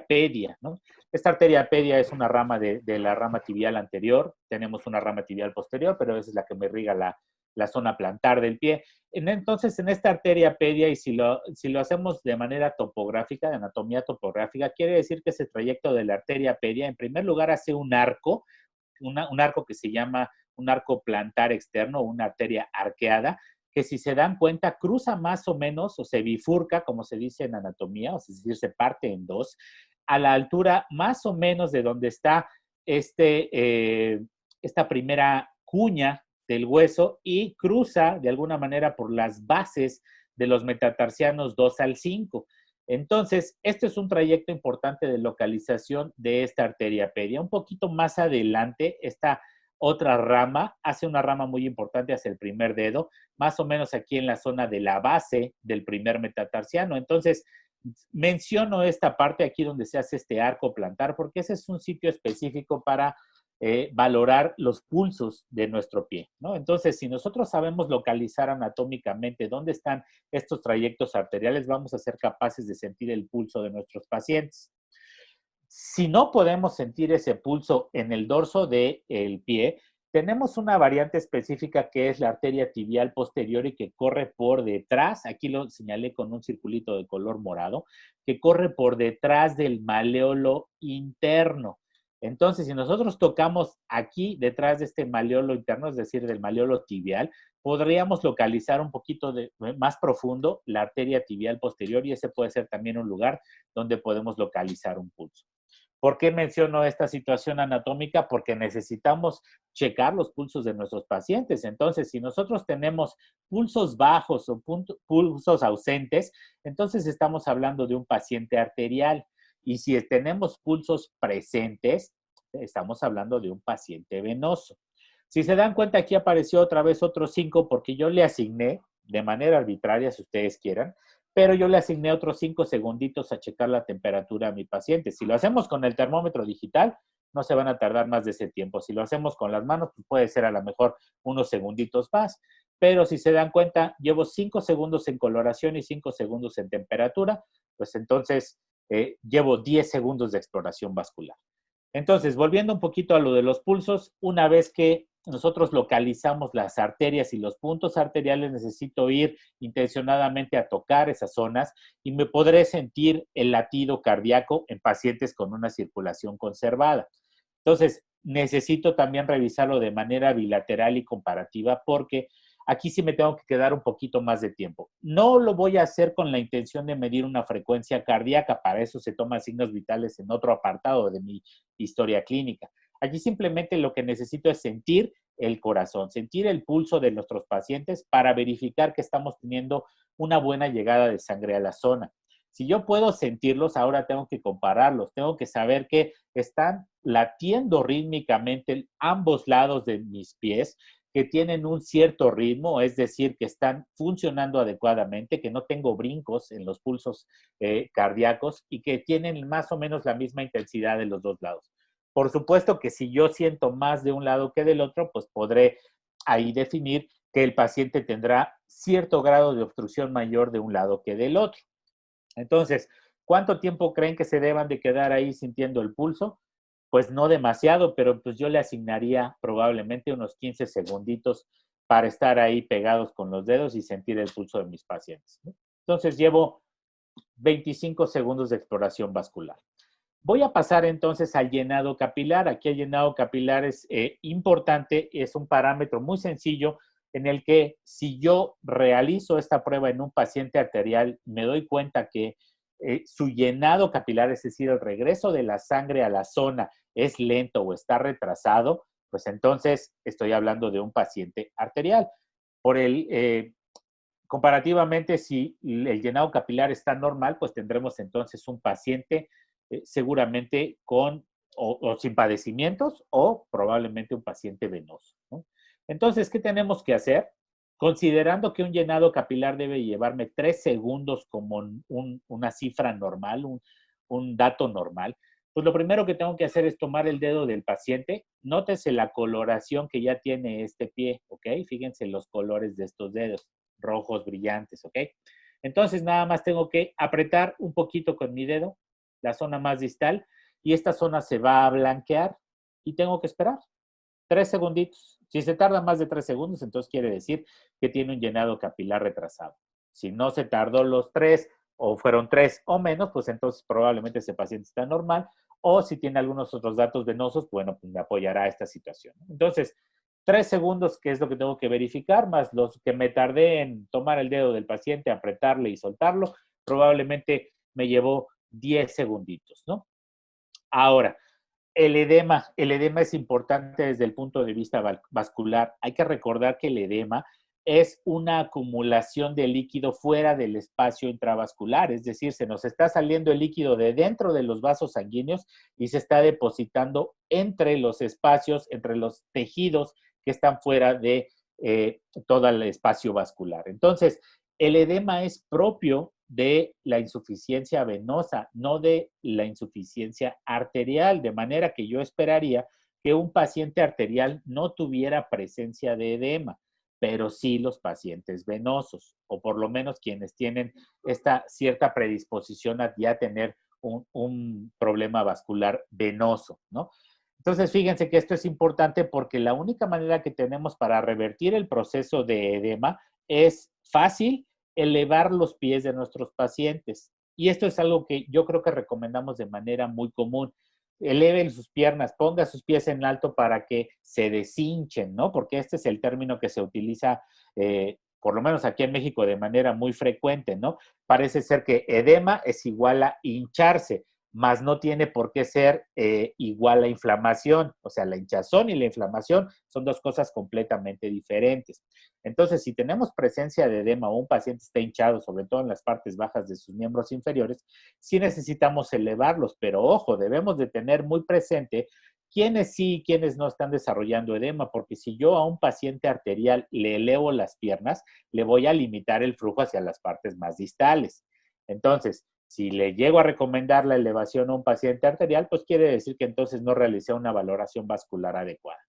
pedia, ¿no? Esta arteria pedia es una rama de la rama tibial anterior, tenemos una rama tibial posterior, pero esa es la que me irriga la zona plantar del pie. Entonces, en esta arteria pedia, y si lo hacemos de manera topográfica, de anatomía topográfica, quiere decir que ese trayecto de la arteria pedia, en primer lugar, hace un arco, un arco que se llama un arco plantar externo, una arteria arqueada, que si se dan cuenta, cruza más o menos, o se bifurca, como se dice en anatomía, o es decir, se parte en dos, a la altura más o menos de donde está esta primera cuña del hueso y cruza de alguna manera por las bases de los metatarsianos 2 al 5. Entonces, este es un trayecto importante de localización de esta arteria pedia. Un poquito más adelante, esta otra rama hace una rama muy importante hacia el primer dedo, más o menos aquí en la zona de la base del primer metatarsiano. Entonces, menciono esta parte aquí donde se hace este arco plantar, porque ese es un sitio específico para valorar los pulsos de nuestro pie, ¿no? Entonces, si nosotros sabemos localizar anatómicamente dónde están estos trayectos arteriales, vamos a ser capaces de sentir el pulso de nuestros pacientes. Si no podemos sentir ese pulso en el dorso del pie, tenemos una variante específica que es la arteria tibial posterior y que corre por detrás, aquí lo señalé con un circulito de color morado, que corre por detrás del maleolo interno. Entonces, si nosotros tocamos aquí detrás de este maleolo interno, es decir, del maleolo tibial, podríamos localizar un poquito más profundo la arteria tibial posterior y ese puede ser también un lugar donde podemos localizar un pulso. ¿Por qué menciono esta situación anatómica? Porque necesitamos checar los pulsos de nuestros pacientes. Entonces, si nosotros tenemos pulsos bajos o pulsos ausentes, entonces estamos hablando de un paciente arterial. Y si tenemos pulsos presentes, estamos hablando de un paciente venoso. Si se dan cuenta, aquí apareció otra vez otro 5 porque yo le asigné de manera arbitraria, si ustedes quieran, pero yo le asigné otros 5 segunditos a checar la temperatura a mi paciente. Si lo hacemos con el termómetro digital, no se van a tardar más de ese tiempo. Si lo hacemos con las manos, pues puede ser a lo mejor unos segunditos más. Pero si se dan cuenta, llevo 5 segundos en coloración y 5 segundos en temperatura, pues entonces llevo 10 segundos de exploración vascular. Entonces, volviendo un poquito a lo de los pulsos, una vez que nosotros localizamos las arterias y los puntos arteriales, necesito ir intencionadamente a tocar esas zonas y me podré sentir el latido cardíaco en pacientes con una circulación conservada. Entonces, necesito también revisarlo de manera bilateral y comparativa porque aquí sí me tengo que quedar un poquito más de tiempo. No lo voy a hacer con la intención de medir una frecuencia cardíaca, para eso se toman signos vitales en otro apartado de mi historia clínica. Aquí simplemente lo que necesito es sentir el corazón, sentir el pulso de nuestros pacientes para verificar que estamos teniendo una buena llegada de sangre a la zona. Si yo puedo sentirlos, ahora tengo que compararlos, tengo que saber que están latiendo rítmicamente ambos lados de mis pies, que tienen un cierto ritmo, es decir, que están funcionando adecuadamente, que no tengo brincos en los pulsos cardíacos y que tienen más o menos la misma intensidad de los dos lados. Por supuesto que si yo siento más de un lado que del otro, pues podré ahí definir que el paciente tendrá cierto grado de obstrucción mayor de un lado que del otro. Entonces, ¿cuánto tiempo creen que se deban de quedar ahí sintiendo el pulso? Pues no demasiado, pero pues yo le asignaría probablemente unos 15 segunditos para estar ahí pegados con los dedos y sentir el pulso de mis pacientes, ¿no? Entonces llevo 25 segundos de exploración vascular. Voy a pasar entonces al llenado capilar. Aquí el llenado capilar es importante, es un parámetro muy sencillo en el que si yo realizo esta prueba en un paciente arterial, me doy cuenta que su llenado capilar, es decir, el regreso de la sangre a la zona es lento o está retrasado, pues entonces estoy hablando de un paciente arterial. Por comparativamente, si el llenado capilar está normal, pues tendremos entonces un paciente seguramente con o sin padecimientos o probablemente un paciente venoso, ¿no? Entonces, ¿qué tenemos que hacer? Considerando que un llenado capilar debe llevarme 3 segundos como una cifra normal, un dato normal, pues lo primero que tengo que hacer es tomar el dedo del paciente. Nótese la coloración que ya tiene este pie, ¿ok? Fíjense los colores de estos dedos, rojos brillantes, ¿ok? Entonces nada más tengo que apretar un poquito con mi dedo, la zona más distal, y esta zona se va a blanquear y tengo que esperar 3 segunditos. Si se tarda más de 3 segundos, entonces quiere decir que tiene un llenado capilar retrasado. Si no se tardó los 3 o fueron 3 o menos, pues entonces probablemente ese paciente está normal. O si tiene algunos otros datos venosos, bueno, pues me apoyará esta situación. Entonces, 3 segundos, que es lo que tengo que verificar, más los que me tardé en tomar el dedo del paciente, apretarle y soltarlo, probablemente me llevó 10 segunditos, ¿no? Ahora, el edema es importante desde el punto de vista vascular. Hay que recordar que el edema es una acumulación de líquido fuera del espacio intravascular, es decir, se nos está saliendo el líquido de dentro de los vasos sanguíneos y se está depositando entre los espacios, entre los tejidos que están fuera de todo el espacio vascular. Entonces, el edema es propio de la insuficiencia venosa, no de la insuficiencia arterial, de manera que yo esperaría que un paciente arterial no tuviera presencia de edema, pero sí los pacientes venosos, o por lo menos quienes tienen esta cierta predisposición a ya tener un problema vascular venoso, ¿no? Entonces, fíjense que esto es importante porque la única manera que tenemos para revertir el proceso de edema es fácil: elevar los pies de nuestros pacientes. Y esto es algo que yo creo que recomendamos de manera muy común. Eleven sus piernas, ponga sus pies en alto para que se deshinchen, ¿no? Porque este es el término que se utiliza, por lo menos aquí en México, de manera muy frecuente, ¿no? Parece ser que edema es igual a hincharse, más no tiene por qué ser igual a inflamación. O sea, la hinchazón y la inflamación son dos cosas completamente diferentes. Entonces, si tenemos presencia de edema o un paciente está hinchado, sobre todo en las partes bajas de sus miembros inferiores, sí necesitamos elevarlos, pero ojo, debemos de tener muy presente quiénes sí y quiénes no están desarrollando edema, porque si yo a un paciente arterial le elevo las piernas, le voy a limitar el flujo hacia las partes más distales. Entonces, si le llego a recomendar la elevación a un paciente arterial, pues quiere decir que entonces no realicé una valoración vascular adecuada.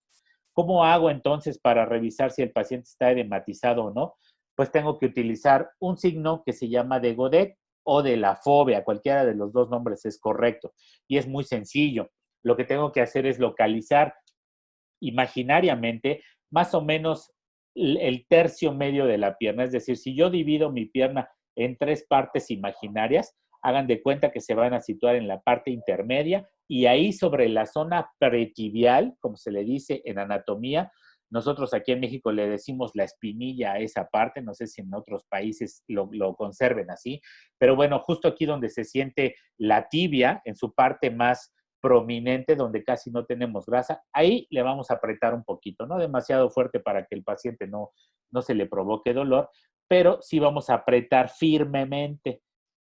¿Cómo hago entonces para revisar si el paciente está edematizado o no? Pues tengo que utilizar un signo que se llama de Godet o de la fobia, cualquiera de los dos nombres es correcto. Y es muy sencillo. Lo que tengo que hacer es localizar imaginariamente más o menos el tercio medio de la pierna. Es decir, si yo divido mi pierna en 3 partes imaginarias, hagan de cuenta que se van a situar en la parte intermedia y ahí sobre la zona pretibial, como se le dice en anatomía, nosotros aquí en México le decimos la espinilla a esa parte, no sé si en otros países lo conserven así, pero bueno, justo aquí donde se siente la tibia, en su parte más prominente, donde casi no tenemos grasa, ahí le vamos a apretar un poquito, no demasiado fuerte para que el paciente no se le provoque dolor, pero sí vamos a apretar firmemente.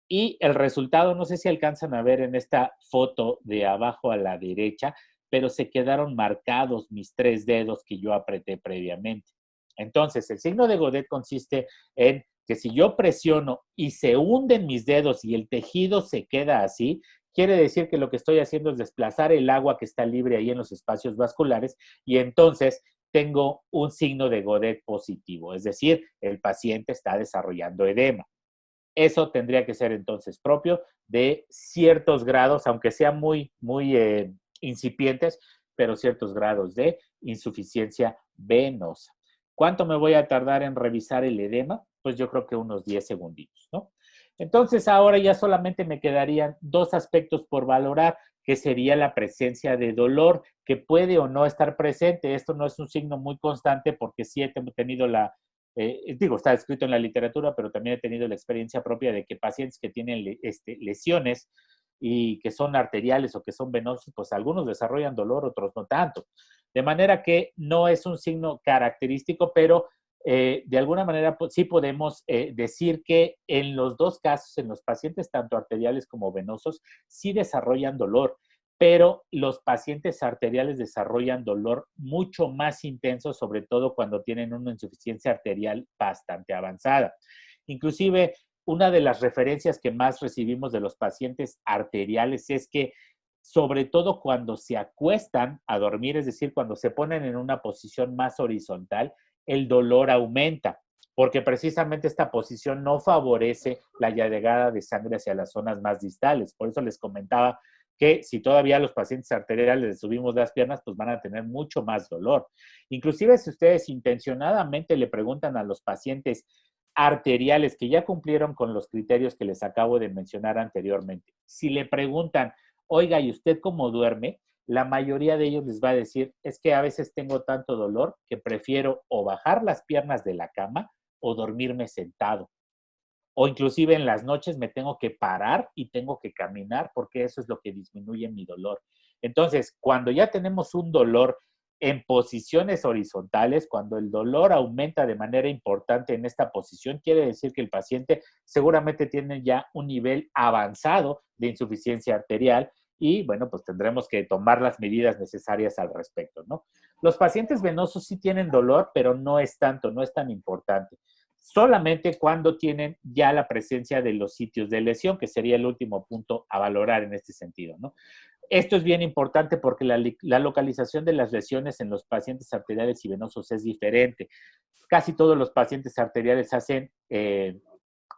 Y el resultado, no sé si alcanzan a ver en esta foto de abajo a la derecha, pero se quedaron marcados mis 3 dedos que yo apreté previamente. Entonces, el signo de Godet consiste en que si yo presiono y se hunden mis dedos y el tejido se queda así, quiere decir que lo que estoy haciendo es desplazar el agua que está libre ahí en los espacios vasculares y entonces tengo un signo de Godet positivo, es decir, el paciente está desarrollando edema. Eso tendría que ser entonces propio de ciertos grados, aunque sean muy incipientes, pero ciertos grados de insuficiencia venosa. ¿Cuánto me voy a tardar en revisar el edema? Pues yo creo que unos 10 segunditos, ¿no? Entonces ahora ya solamente me quedarían 2 aspectos por valorar, que sería la presencia de dolor, que puede o no estar presente. Esto no es un signo muy constante porque sí he tenido está escrito en la literatura, pero también he tenido la experiencia propia de que pacientes que tienen lesiones y que son arteriales o que son venosos, pues algunos desarrollan dolor, otros no tanto. De manera que no es un signo característico, pero de alguna manera pues, sí podemos decir que en los dos casos, en los pacientes tanto arteriales como venosos, sí desarrollan dolor. pero los pacientes arteriales desarrollan dolor mucho más intenso, sobre todo cuando tienen una insuficiencia arterial bastante avanzada. Inclusive, una de las referencias que más recibimos de los pacientes arteriales es que, sobre todo cuando se acuestan a dormir, es decir, cuando se ponen en una posición más horizontal, el dolor aumenta, porque precisamente esta posición no favorece la llegada de sangre hacia las zonas más distales. Por eso les comentaba que si todavía a los pacientes arteriales les subimos las piernas, pues van a tener mucho más dolor. Inclusive si ustedes intencionadamente le preguntan a los pacientes arteriales que ya cumplieron con los criterios que les acabo de mencionar anteriormente, si le preguntan, oiga, ¿y usted cómo duerme? La mayoría de ellos les va a decir, es que a veces tengo tanto dolor que prefiero o bajar las piernas de la cama o dormirme sentado. O inclusive en las noches me tengo que parar y tengo que caminar porque eso es lo que disminuye mi dolor. Entonces, cuando ya tenemos un dolor en posiciones horizontales, cuando el dolor aumenta de manera importante en esta posición, quiere decir que el paciente seguramente tiene ya un nivel avanzado de insuficiencia arterial y, bueno, pues tendremos que tomar las medidas necesarias al respecto, ¿no? Los pacientes venosos sí tienen dolor, pero no es tanto, no es tan importante solamente cuando tienen ya la presencia de los sitios de lesión, que sería el último punto a valorar en este sentido, ¿no? Esto es bien importante porque la localización de las lesiones en los pacientes arteriales y venosos es diferente. Casi todos los pacientes arteriales hacen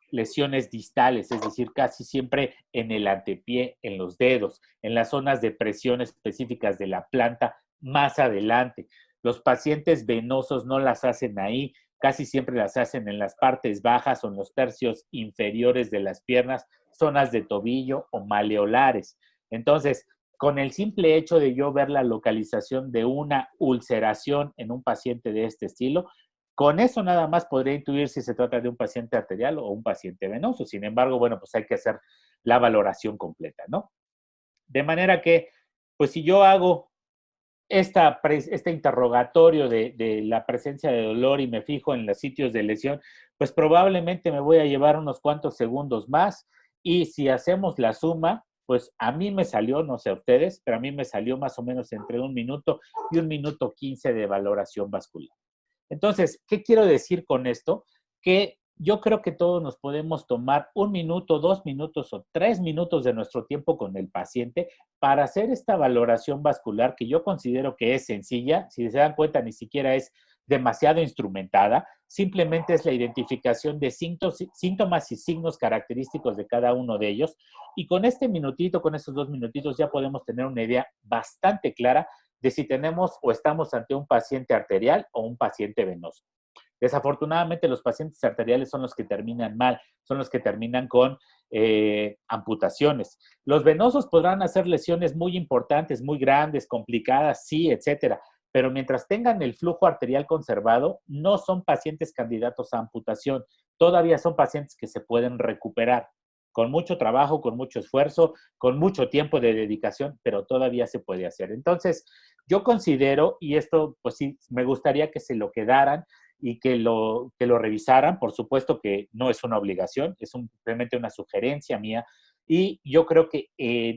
lesiones distales, es decir, casi siempre en el antepié, en los dedos, en las zonas de presión específicas de la planta más adelante. Los pacientes venosos no las hacen ahí, casi siempre las hacen en las partes bajas o en los tercios inferiores de las piernas, zonas de tobillo o maleolares. Entonces, con el simple hecho de yo ver la localización de una ulceración en un paciente de este estilo, con eso nada más podría intuir si se trata de un paciente arterial o un paciente venoso. Sin embargo, bueno, pues hay que hacer la valoración completa, ¿no? De manera que, pues si yo hago este interrogatorio de la presencia de dolor y me fijo en los sitios de lesión, pues probablemente me voy a llevar unos cuantos segundos más y si hacemos la suma, pues a mí me salió, no sé a ustedes, pero a mí me salió más o menos entre 1 minuto y 1 minuto 15 de valoración vascular. Entonces, ¿qué quiero decir con esto? Que yo creo que todos nos podemos tomar 1 minuto, 2 minutos o 3 minutos de nuestro tiempo con el paciente para hacer esta valoración vascular que yo considero que es sencilla. Si se dan cuenta, ni siquiera es demasiado instrumentada. Simplemente es la identificación de síntomas y signos característicos de cada uno de ellos. Y con este minutito, con estos 2 minutitos, ya podemos tener una idea bastante clara de si tenemos o estamos ante un paciente arterial o un paciente venoso. Desafortunadamente, los pacientes arteriales son los que terminan mal, son los que terminan con amputaciones. Los venosos podrán hacer lesiones muy importantes, muy grandes, complicadas, sí, etcétera, pero mientras tengan el flujo arterial conservado, no son pacientes candidatos a amputación. Todavía son pacientes que se pueden recuperar con mucho trabajo, con mucho esfuerzo, con mucho tiempo de dedicación, pero todavía se puede hacer. Entonces, yo considero, y esto pues sí, me gustaría que se lo quedaran y que lo revisaran. Por supuesto que no es una obligación, es simplemente una sugerencia mía. Y yo creo que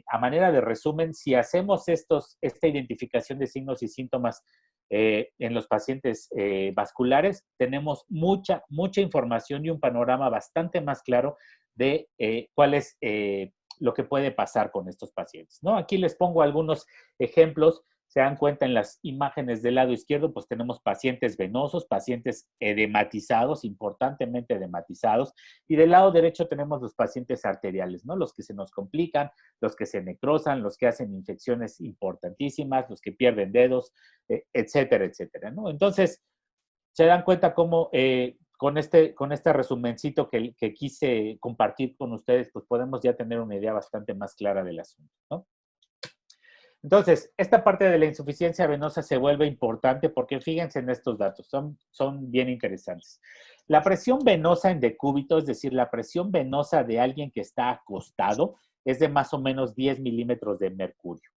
a manera de resumen, si hacemos esta identificación de signos y síntomas en los pacientes vasculares, tenemos mucha, mucha información y un panorama bastante más claro de cuál es lo que puede pasar con estos pacientes, ¿no? Aquí les pongo algunos ejemplos. Se dan cuenta en las imágenes del lado izquierdo, pues tenemos pacientes venosos, pacientes edematizados, importantemente edematizados, y del lado derecho tenemos los pacientes arteriales, ¿no? Los que se nos complican, los que se necrosan, los que hacen infecciones importantísimas, los que pierden dedos, etcétera, etcétera, ¿no? Entonces, se dan cuenta cómo con este resumencito que quise compartir con ustedes, pues podemos ya tener una idea bastante más clara del asunto, ¿no? Entonces, esta parte de la insuficiencia venosa se vuelve importante porque fíjense en estos datos, son bien interesantes. La presión venosa en decúbito, es decir, la presión venosa de alguien que está acostado, es de más o menos 10 milímetros de mercurio.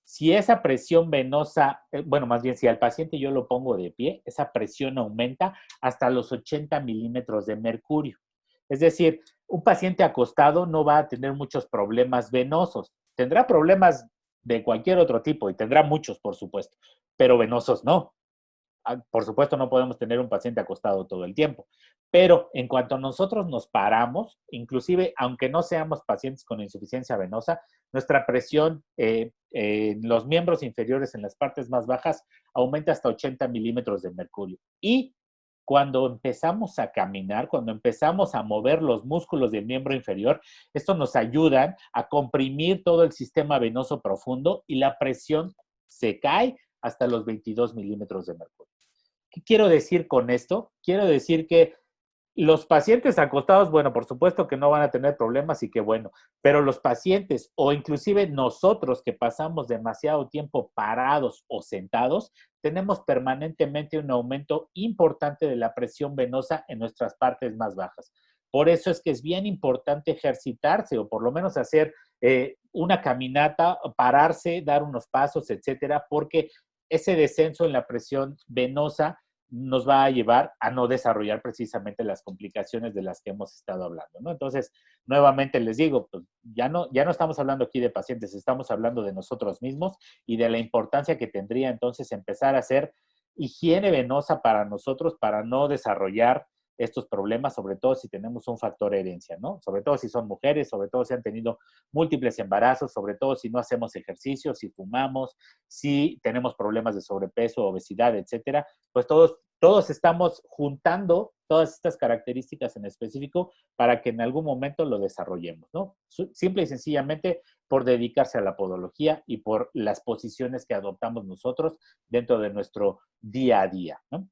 Si esa presión venosa, bueno, más bien si al paciente yo lo pongo de pie, esa presión aumenta hasta los 80 milímetros de mercurio. Es decir, un paciente acostado no va a tener muchos problemas venosos. Tendrá problemas de cualquier otro tipo, y tendrá muchos, por supuesto, pero venosos no. Por supuesto, no podemos tener un paciente acostado todo el tiempo, pero en cuanto nosotros nos paramos, inclusive aunque no seamos pacientes con insuficiencia venosa, nuestra presión en los miembros inferiores, en las partes más bajas, aumenta hasta 80 milímetros de mercurio. Y cuando empezamos a caminar, cuando empezamos a mover los músculos del miembro inferior, esto nos ayuda a comprimir todo el sistema venoso profundo y la presión se cae hasta los 22 milímetros de mercurio. ¿Qué quiero decir con esto? Quiero decir que los pacientes acostados, bueno, por supuesto que no van a tener problemas y qué bueno, pero los pacientes o inclusive nosotros que pasamos demasiado tiempo parados o sentados, tenemos permanentemente un aumento importante de la presión venosa en nuestras partes más bajas. Por eso es que es bien importante ejercitarse o por lo menos hacer una caminata, pararse, dar unos pasos, etcétera, porque ese descenso en la presión venosa nos va a llevar a no desarrollar precisamente las complicaciones de las que hemos estado hablando, ¿no? Entonces, nuevamente les digo, pues ya no estamos hablando aquí de pacientes, estamos hablando de nosotros mismos y de la importancia que tendría entonces empezar a hacer higiene venosa para nosotros para no desarrollar estos problemas, sobre todo si tenemos un factor herencia, ¿no? Sobre todo si son mujeres, sobre todo si han tenido múltiples embarazos, sobre todo si no hacemos ejercicio, si fumamos, si tenemos problemas de sobrepeso, obesidad, etcétera, pues todos estamos juntando todas estas características en específico para que en algún momento lo desarrollemos, ¿no? Simple y sencillamente por dedicarse a la podología y por las posiciones que adoptamos nosotros dentro de nuestro día a día, ¿no?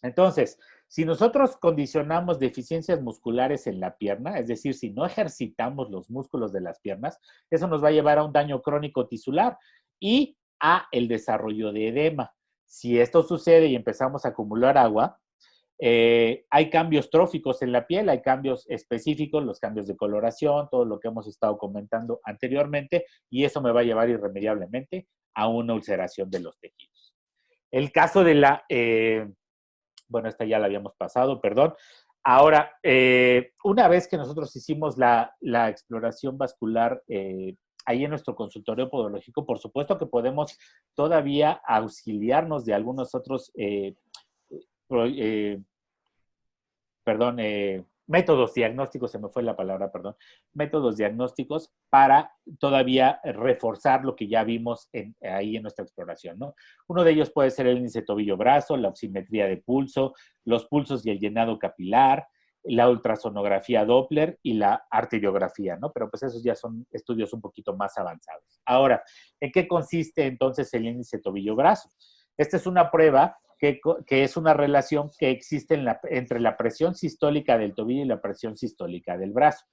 Entonces, si nosotros condicionamos deficiencias musculares en la pierna, es decir, si no ejercitamos los músculos de las piernas, eso nos va a llevar a un daño crónico tisular y a el desarrollo de edema. Si esto sucede y empezamos a acumular agua, hay cambios tróficos en la piel, hay cambios específicos, los cambios de coloración, todo lo que hemos estado comentando anteriormente, y eso me va a llevar irremediablemente a una ulceración de los tejidos. El caso de bueno, esta ya la habíamos pasado, perdón. Ahora, una vez que nosotros hicimos la exploración vascular ahí en nuestro consultorio podológico, por supuesto que podemos todavía auxiliarnos de algunos otros eh, perdón, métodos diagnósticos, se me fue la palabra, perdón, métodos diagnósticos para todavía reforzar lo que ya vimos ahí en nuestra exploración, ¿no? Uno de ellos puede ser el índice tobillo-brazo, la oximetría de pulso, los pulsos y el llenado capilar, la ultrasonografía Doppler y la arteriografía, ¿no? Pero pues esos ya son estudios un poquito más avanzados. Ahora, ¿en qué consiste entonces el índice tobillo-brazo? Esta es una prueba que es una relación que existe entre la presión sistólica del tobillo y la presión sistólica del brazo.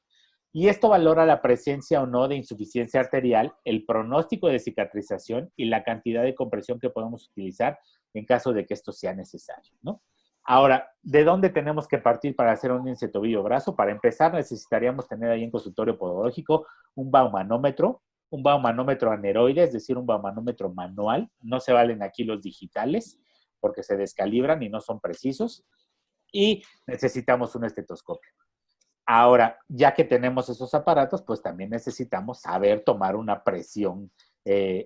Y esto valora la presencia o no de insuficiencia arterial, el pronóstico de cicatrización y la cantidad de compresión que podemos utilizar en caso de que esto sea necesario, ¿no? Ahora, ¿de dónde tenemos que partir para hacer un índice tobillo-brazo? Para empezar, necesitaríamos tener ahí en consultorio podológico un baumanómetro aneroide, es decir, un baumanómetro manual. No se valen aquí los digitales porque se descalibran y no son precisos. Y necesitamos un estetoscopio. Ahora, ya que tenemos esos aparatos, pues también necesitamos saber tomar una presión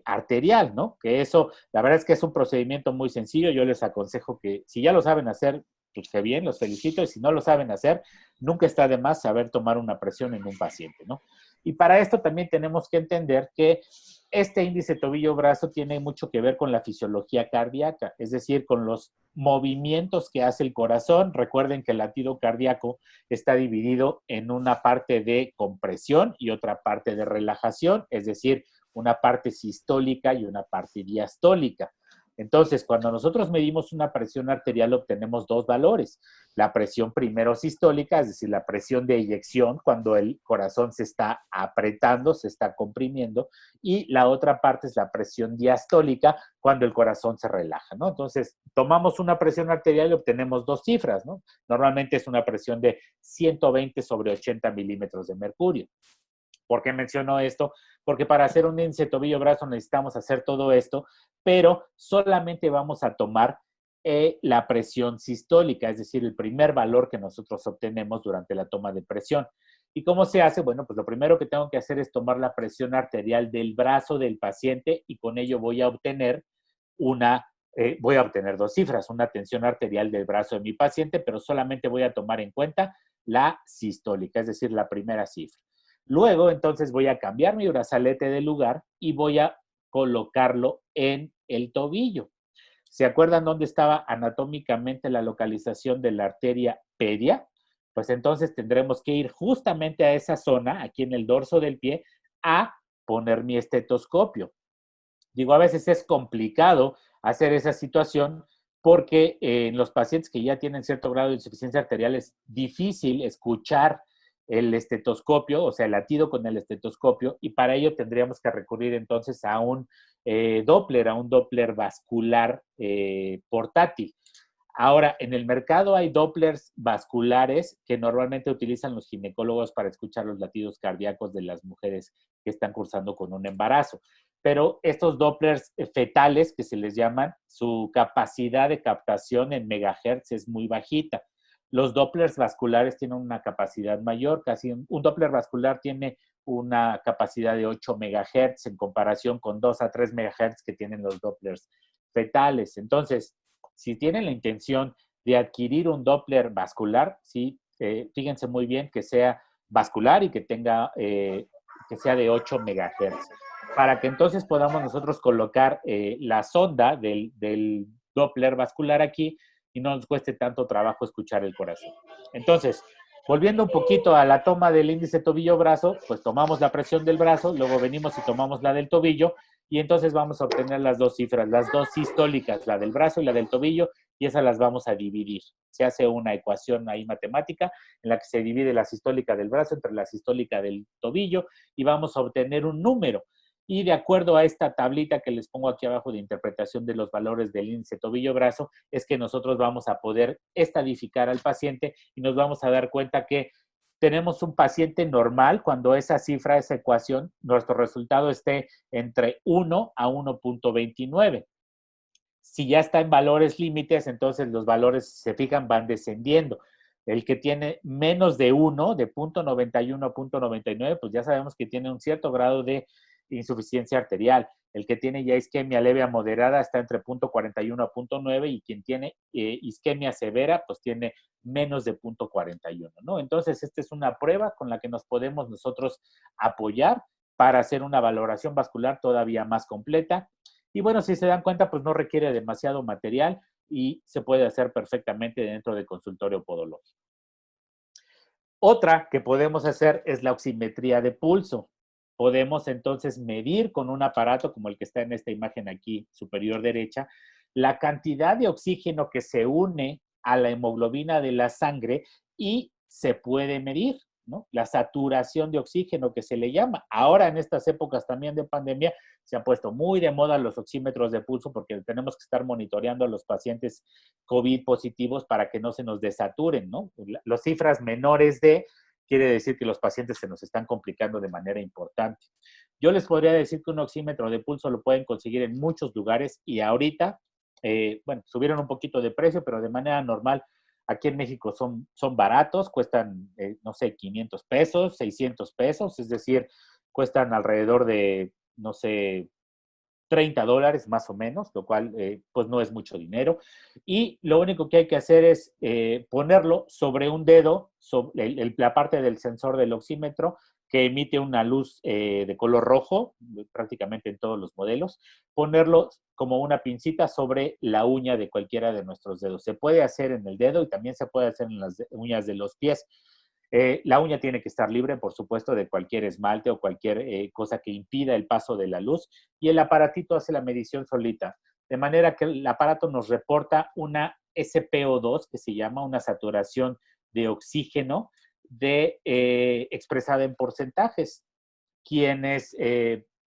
arterial, ¿no? Que eso, la verdad es que es un procedimiento muy sencillo. Yo les aconsejo que si ya lo saben hacer, pues que bien, los felicito. Y si no lo saben hacer, nunca está de más saber tomar una presión en un paciente, ¿no? Y para esto también tenemos que entender que este índice tobillo-brazo tiene mucho que ver con la fisiología cardíaca, es decir, con los movimientos que hace el corazón. Recuerden que el latido cardíaco está dividido en una parte de compresión y otra parte de relajación, es decir, una parte sistólica y una parte diastólica. Entonces, cuando nosotros medimos una presión arterial, obtenemos dos valores. La presión primero sistólica, es decir, la presión de eyección, cuando el corazón se está apretando, se está comprimiendo, y la otra parte es la presión diastólica, cuando el corazón se relaja, ¿no? Entonces, tomamos una presión arterial y obtenemos dos cifras, ¿no? Normalmente es una presión de 120 sobre 80 milímetros de mercurio. ¿Por qué menciono esto? Porque para hacer un índice tobillo-brazo necesitamos hacer todo esto, pero solamente vamos a tomar la presión sistólica, es decir, el primer valor que nosotros obtenemos durante la toma de presión. ¿Y cómo se hace? Bueno, pues lo primero que tengo que hacer es tomar la presión arterial del brazo del paciente y con ello voy a obtener dos cifras, una tensión arterial del brazo de mi paciente, pero solamente voy a tomar en cuenta la sistólica, es decir, la primera cifra. Luego, entonces, voy a cambiar mi brazalete de lugar y voy a colocarlo en el tobillo. ¿Se acuerdan dónde estaba anatómicamente la localización de la arteria pedia? Pues entonces tendremos que ir justamente a esa zona, aquí en el dorso del pie, a poner mi estetoscopio. Digo, a veces es complicado hacer esa situación porque en los pacientes que ya tienen cierto grado de insuficiencia arterial es difícil escuchar el estetoscopio, o sea, el latido con el estetoscopio, y para ello tendríamos que recurrir entonces a un Doppler, a un Doppler vascular portátil. Ahora, en el mercado hay Dopplers vasculares que normalmente utilizan los ginecólogos para escuchar los latidos cardíacos de las mujeres que están cursando con un embarazo. Pero estos Dopplers fetales, que se les llaman, su capacidad de captación en megahertz es muy bajita. Los Dopplers vasculares tienen una capacidad mayor, casi un Doppler vascular tiene una capacidad de 8 megahertz en comparación con 2 a 3 megahertz que tienen los Dopplers fetales. Entonces, si tienen la intención de adquirir un Doppler vascular, sí, fíjense muy bien que sea vascular y que tenga, que sea de 8 megahertz, para que entonces podamos nosotros colocar la sonda del Doppler vascular aquí y no nos cueste tanto trabajo escuchar el corazón. Entonces, volviendo un poquito a la toma del índice tobillo-brazo, pues tomamos la presión del brazo, luego venimos y tomamos la del tobillo, y entonces vamos a obtener las dos cifras, las dos sistólicas, la del brazo y la del tobillo, y esas las vamos a dividir. Se hace una ecuación ahí matemática en la que se divide la sistólica del brazo entre la sistólica del tobillo y vamos a obtener un número. Y de acuerdo a esta tablita que les pongo aquí abajo de interpretación de los valores del índice tobillo-brazo, es que nosotros vamos a poder estadificar al paciente y nos vamos a dar cuenta que tenemos un paciente normal cuando esa cifra, esa ecuación, nuestro resultado esté entre 1 a 1.29. Si ya está en valores límites, entonces los valores, se fijan, van descendiendo. El que tiene menos de 1, de 0.91 a 0.99, pues ya sabemos que tiene un cierto grado de insuficiencia arterial. El que tiene ya isquemia leve a moderada está entre 0.41 a 0.9 y quien tiene isquemia severa, pues tiene menos de 0.41, ¿no? Entonces, esta es una prueba con la que nos podemos nosotros apoyar para hacer una valoración vascular todavía más completa. Y bueno, si se dan cuenta, pues no requiere demasiado material y se puede hacer perfectamente dentro del consultorio podológico. Otra que podemos hacer es la oximetría de pulso. Podemos entonces medir con un aparato como el que está en esta imagen aquí superior derecha, la cantidad de oxígeno que se une a la hemoglobina de la sangre y se puede medir, ¿no? La saturación de oxígeno que se le llama. Ahora en estas épocas también de pandemia se han puesto muy de moda los oxímetros de pulso porque tenemos que estar monitoreando a los pacientes COVID positivos para que no se nos desaturen, ¿no? Las cifras menores de quiere decir que los pacientes se nos están complicando de manera importante. Yo les podría decir que un oxímetro de pulso lo pueden conseguir en muchos lugares y ahorita, bueno, subieron un poquito de precio, pero de manera normal, aquí en México son baratos, cuestan, no sé, 500 pesos, 600 pesos, es decir, cuestan alrededor de, no sé, $30 más o menos, lo cual pues no es mucho dinero. Y lo único que hay que hacer es ponerlo sobre un dedo, sobre la parte del sensor del oxímetro, que emite una luz de color rojo, prácticamente en todos los modelos, ponerlo como una pincita sobre la uña de cualquiera de nuestros dedos. Se puede hacer en el dedo y también se puede hacer en las uñas de los pies. La uña tiene que estar libre, por supuesto, de cualquier esmalte o cualquier cosa que impida el paso de la luz y el aparatito hace la medición solita, de manera que el aparato nos reporta una SPO2, que se llama una saturación de oxígeno expresada en porcentajes. Quienes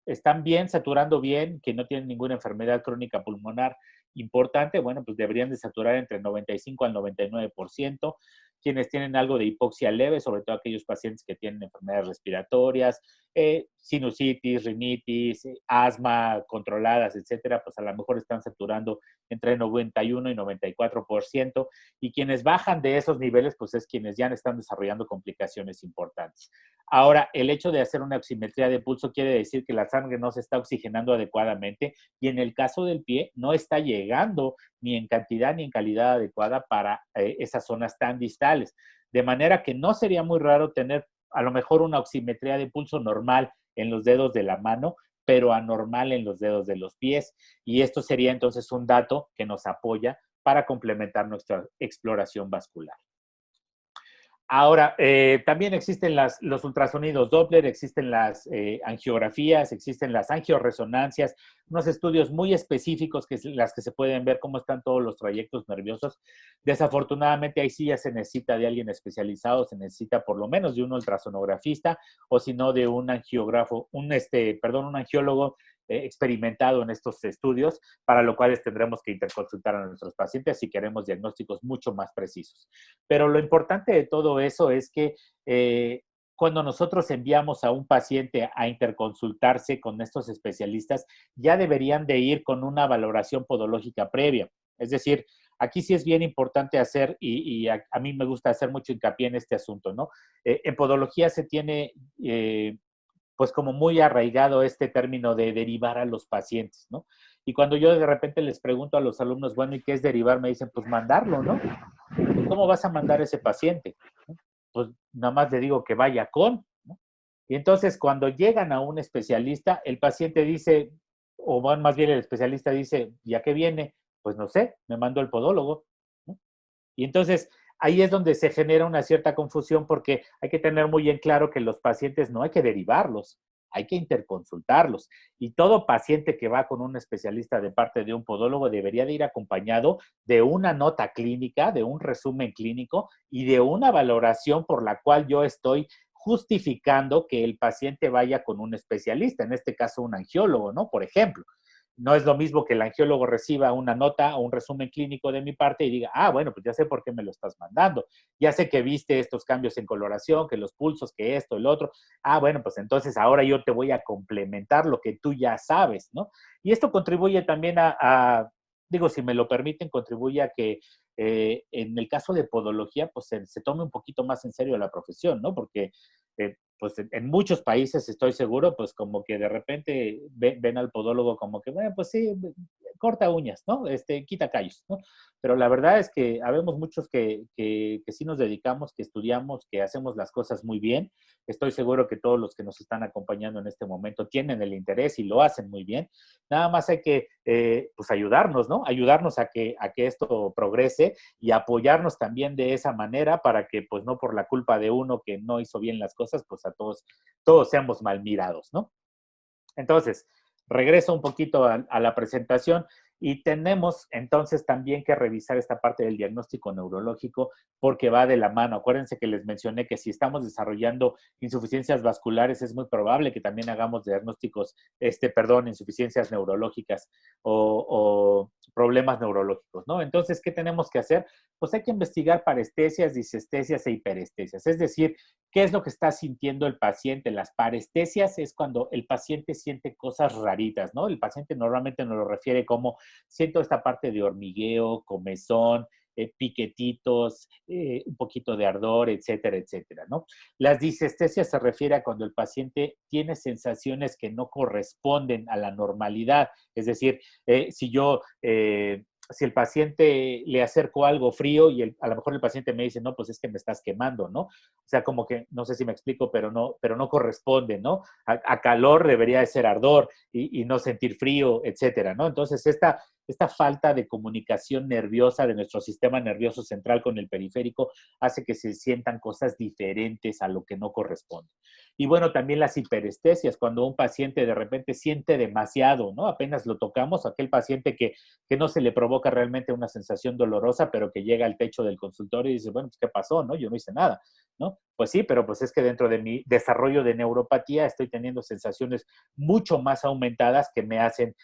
están bien, saturando bien, que no tienen ninguna enfermedad crónica pulmonar importante, bueno, pues deberían de saturar entre el 95 al 99%. Quienes tienen algo de hipoxia leve, sobre todo aquellos pacientes que tienen enfermedades respiratorias, sinusitis, rinitis, asma controladas, etcétera, pues a lo mejor están saturando entre 91 y 94%, y quienes bajan de esos niveles, pues es quienes ya están desarrollando complicaciones importantes. Ahora, el hecho de hacer una oximetría de pulso quiere decir que la sangre no se está oxigenando adecuadamente, y en el caso del pie no está llegando ni en cantidad ni en calidad adecuada para esas zonas tan distales. De manera que no sería muy raro tener a lo mejor una oximetría de pulso normal en los dedos de la mano, pero anormal en los dedos de los pies. Y esto sería entonces un dato que nos apoya para complementar nuestra exploración vascular. Ahora, también existen los ultrasonidos Doppler, existen las angiografías, existen las angioresonancias, unos estudios muy específicos que las que se pueden ver cómo están todos los trayectos nerviosos. Desafortunadamente, ahí sí ya se necesita de alguien especializado, se necesita por lo menos de un ultrasonografista o si no de un angiógrafo, un angiólogo experimentado en estos estudios, para lo cual tendremos que interconsultar a nuestros pacientes si queremos diagnósticos mucho más precisos. Pero lo importante de todo eso es que cuando nosotros enviamos a un paciente a interconsultarse con estos especialistas, ya deberían de ir con una valoración podológica previa. Es decir, aquí sí es bien importante hacer, y a mí me gusta hacer mucho hincapié en este asunto, ¿no? En podología se tiene pues como muy arraigado este término de derivar a los pacientes, ¿no? Y cuando yo de repente les pregunto a los alumnos, bueno, ¿y qué es derivar? Me dicen, pues mandarlo, ¿no? ¿Y cómo vas a mandar a ese paciente? Pues nada más le digo que vaya con, ¿no? Y entonces cuando llegan a un especialista, el paciente dice, o más bien el especialista dice, ¿ya que viene? Pues no sé, me mando el podólogo, ¿no? Y entonces ahí es donde se genera una cierta confusión porque hay que tener muy en claro que los pacientes no hay que derivarlos, hay que interconsultarlos. Y todo paciente que va con un especialista de parte de un podólogo debería de ir acompañado de una nota clínica, de un resumen clínico y de una valoración por la cual yo estoy justificando que el paciente vaya con un especialista, en este caso un angiólogo, ¿no? Por ejemplo. No es lo mismo que el angiólogo reciba una nota o un resumen clínico de mi parte y diga, ah, bueno, pues ya sé por qué me lo estás mandando. Ya sé que viste estos cambios en coloración, que los pulsos, que esto, el otro. Ah, bueno, pues entonces ahora yo te voy a complementar lo que tú ya sabes, ¿no? Y esto contribuye también digo, si me lo permiten, contribuye a que en el caso de podología, pues se tome un poquito más en serio la profesión, ¿no? Porque pues en muchos países estoy seguro, pues como que de repente ven al podólogo como que, bueno, pues sí, corta uñas, ¿no? Quita callos, ¿no? Pero la verdad es que habemos muchos que sí nos dedicamos, que estudiamos, que hacemos las cosas muy bien. Estoy seguro que todos los que nos están acompañando en este momento tienen el interés y lo hacen muy bien. Nada más hay que, pues ayudarnos, ¿no? Ayudarnos a que esto progrese y apoyarnos también de esa manera para que, pues no por la culpa de uno que no hizo bien las cosas, pues todos seamos mal mirados, ¿no? Entonces, regreso un poquito a la presentación y tenemos entonces también que revisar esta parte del diagnóstico neurológico porque va de la mano. Acuérdense que les mencioné que si estamos desarrollando insuficiencias vasculares es muy probable que también hagamos diagnósticos, insuficiencias neurológicas o problemas neurológicos, ¿no? Entonces, ¿qué tenemos que hacer? Pues hay que investigar parestesias, disestesias e hiperestesias, es decir, ¿qué es lo que está sintiendo el paciente? Las parestesias es cuando el paciente siente cosas raritas, ¿no? El paciente normalmente nos lo refiere como siento esta parte de hormigueo, comezón, piquetitos, un poquito de ardor, etcétera, etcétera, ¿no? Las disestesias se refiere a cuando el paciente tiene sensaciones que no corresponden a la normalidad, es decir, si el paciente le acerco algo frío y a lo mejor el paciente me dice, no, pues es que me estás quemando, ¿no? O sea, como que, no sé si me explico, pero no corresponde, ¿no? A calor debería de ser ardor y no sentir frío, etcétera, ¿no? Entonces, esta falta de comunicación nerviosa de nuestro sistema nervioso central con el periférico hace que se sientan cosas diferentes a lo que no corresponde. Y bueno, también las hiperestesias, cuando un paciente de repente siente demasiado, ¿no? Apenas lo tocamos, aquel paciente que no se le provoca realmente una sensación dolorosa, pero que llega al techo del consultorio y dice, bueno, pues ¿qué pasó? ¿No? Yo no hice nada, ¿no? Pues sí, pero pues es que dentro de mi desarrollo de neuropatía estoy teniendo sensaciones mucho más aumentadas que me hacen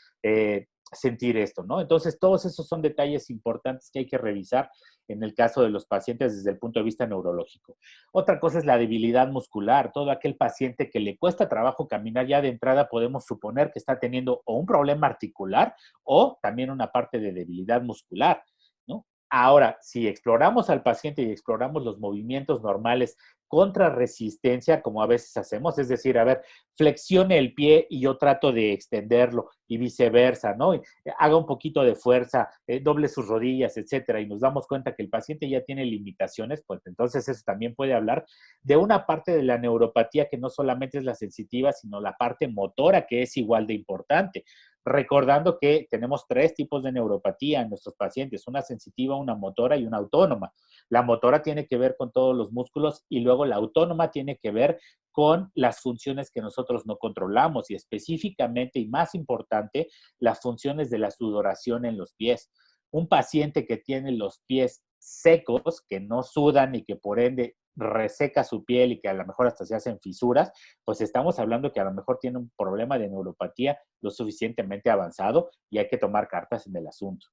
sentir esto, ¿no? Entonces, todos esos son detalles importantes que hay que revisar en el caso de los pacientes desde el punto de vista neurológico. Otra cosa es la debilidad muscular. Todo aquel paciente que le cuesta trabajo caminar, ya de entrada podemos suponer que está teniendo o un problema articular o también una parte de debilidad muscular, ¿no? Ahora, si exploramos al paciente y exploramos los movimientos normales contra resistencia, como a veces hacemos, es decir, a ver, flexione el pie y yo trato de extenderlo y viceversa, ¿no? Haga un poquito de fuerza, doble sus rodillas, etcétera, y nos damos cuenta que el paciente ya tiene limitaciones, pues entonces eso también puede hablar de una parte de la neuropatía que no solamente es la sensitiva, sino la parte motora, que es igual de importante. Recordando que tenemos 3 tipos de neuropatía en nuestros pacientes, una sensitiva, una motora y una autónoma. La motora tiene que ver con todos los músculos y luego la autónoma tiene que ver con las funciones que nosotros no controlamos y específicamente y más importante, las funciones de la sudoración en los pies. Un paciente que tiene los pies secos, que no sudan y que por ende reseca su piel y que a lo mejor hasta se hacen fisuras, pues estamos hablando que a lo mejor tiene un problema de neuropatía lo suficientemente avanzado y hay que tomar cartas en el asunto.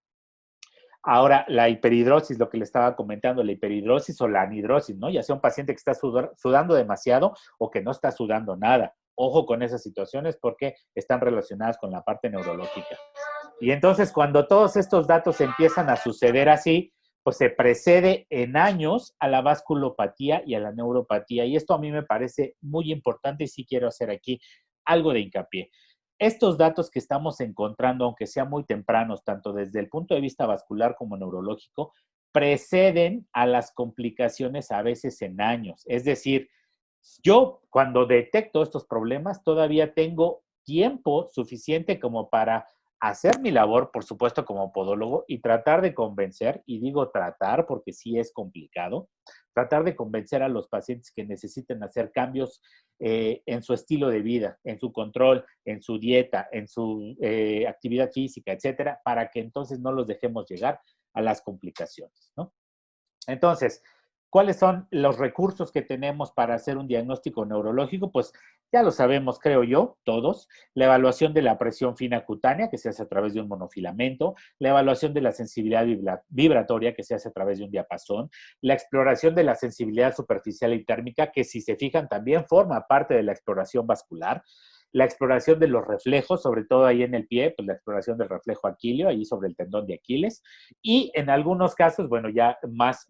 Ahora, la hiperhidrosis, lo que le estaba comentando, la hiperhidrosis o la anhidrosis, ¿no? Ya sea un paciente que está sudando demasiado o que no está sudando nada. Ojo con esas situaciones porque están relacionadas con la parte neurológica. Y entonces, cuando todos estos datos empiezan a suceder así, pues se precede en años a la vasculopatía y a la neuropatía. Y esto a mí me parece muy importante y sí quiero hacer aquí algo de hincapié. Estos datos que estamos encontrando, aunque sean muy tempranos, tanto desde el punto de vista vascular como neurológico, preceden a las complicaciones a veces en años. Es decir, yo cuando detecto estos problemas todavía tengo tiempo suficiente como para hacer mi labor, por supuesto, como podólogo y tratar de convencer, y digo tratar porque sí es complicado, tratar de convencer a los pacientes que necesiten hacer cambios en su estilo de vida, en su control, en su dieta, en su actividad física, etcétera, para que entonces no los dejemos llegar a las complicaciones, ¿no? Entonces, ¿cuáles son los recursos que tenemos para hacer un diagnóstico neurológico? Pues ya lo sabemos, creo yo, todos. La evaluación de la presión fina cutánea, que se hace a través de un monofilamento, la evaluación de la sensibilidad vibratoria, que se hace a través de un diapasón, la exploración de la sensibilidad superficial y térmica, que si se fijan también forma parte de la exploración vascular, la exploración de los reflejos, sobre todo ahí en el pie, pues la exploración del reflejo aquileo, ahí sobre el tendón de Aquiles, y en algunos casos, bueno, ya más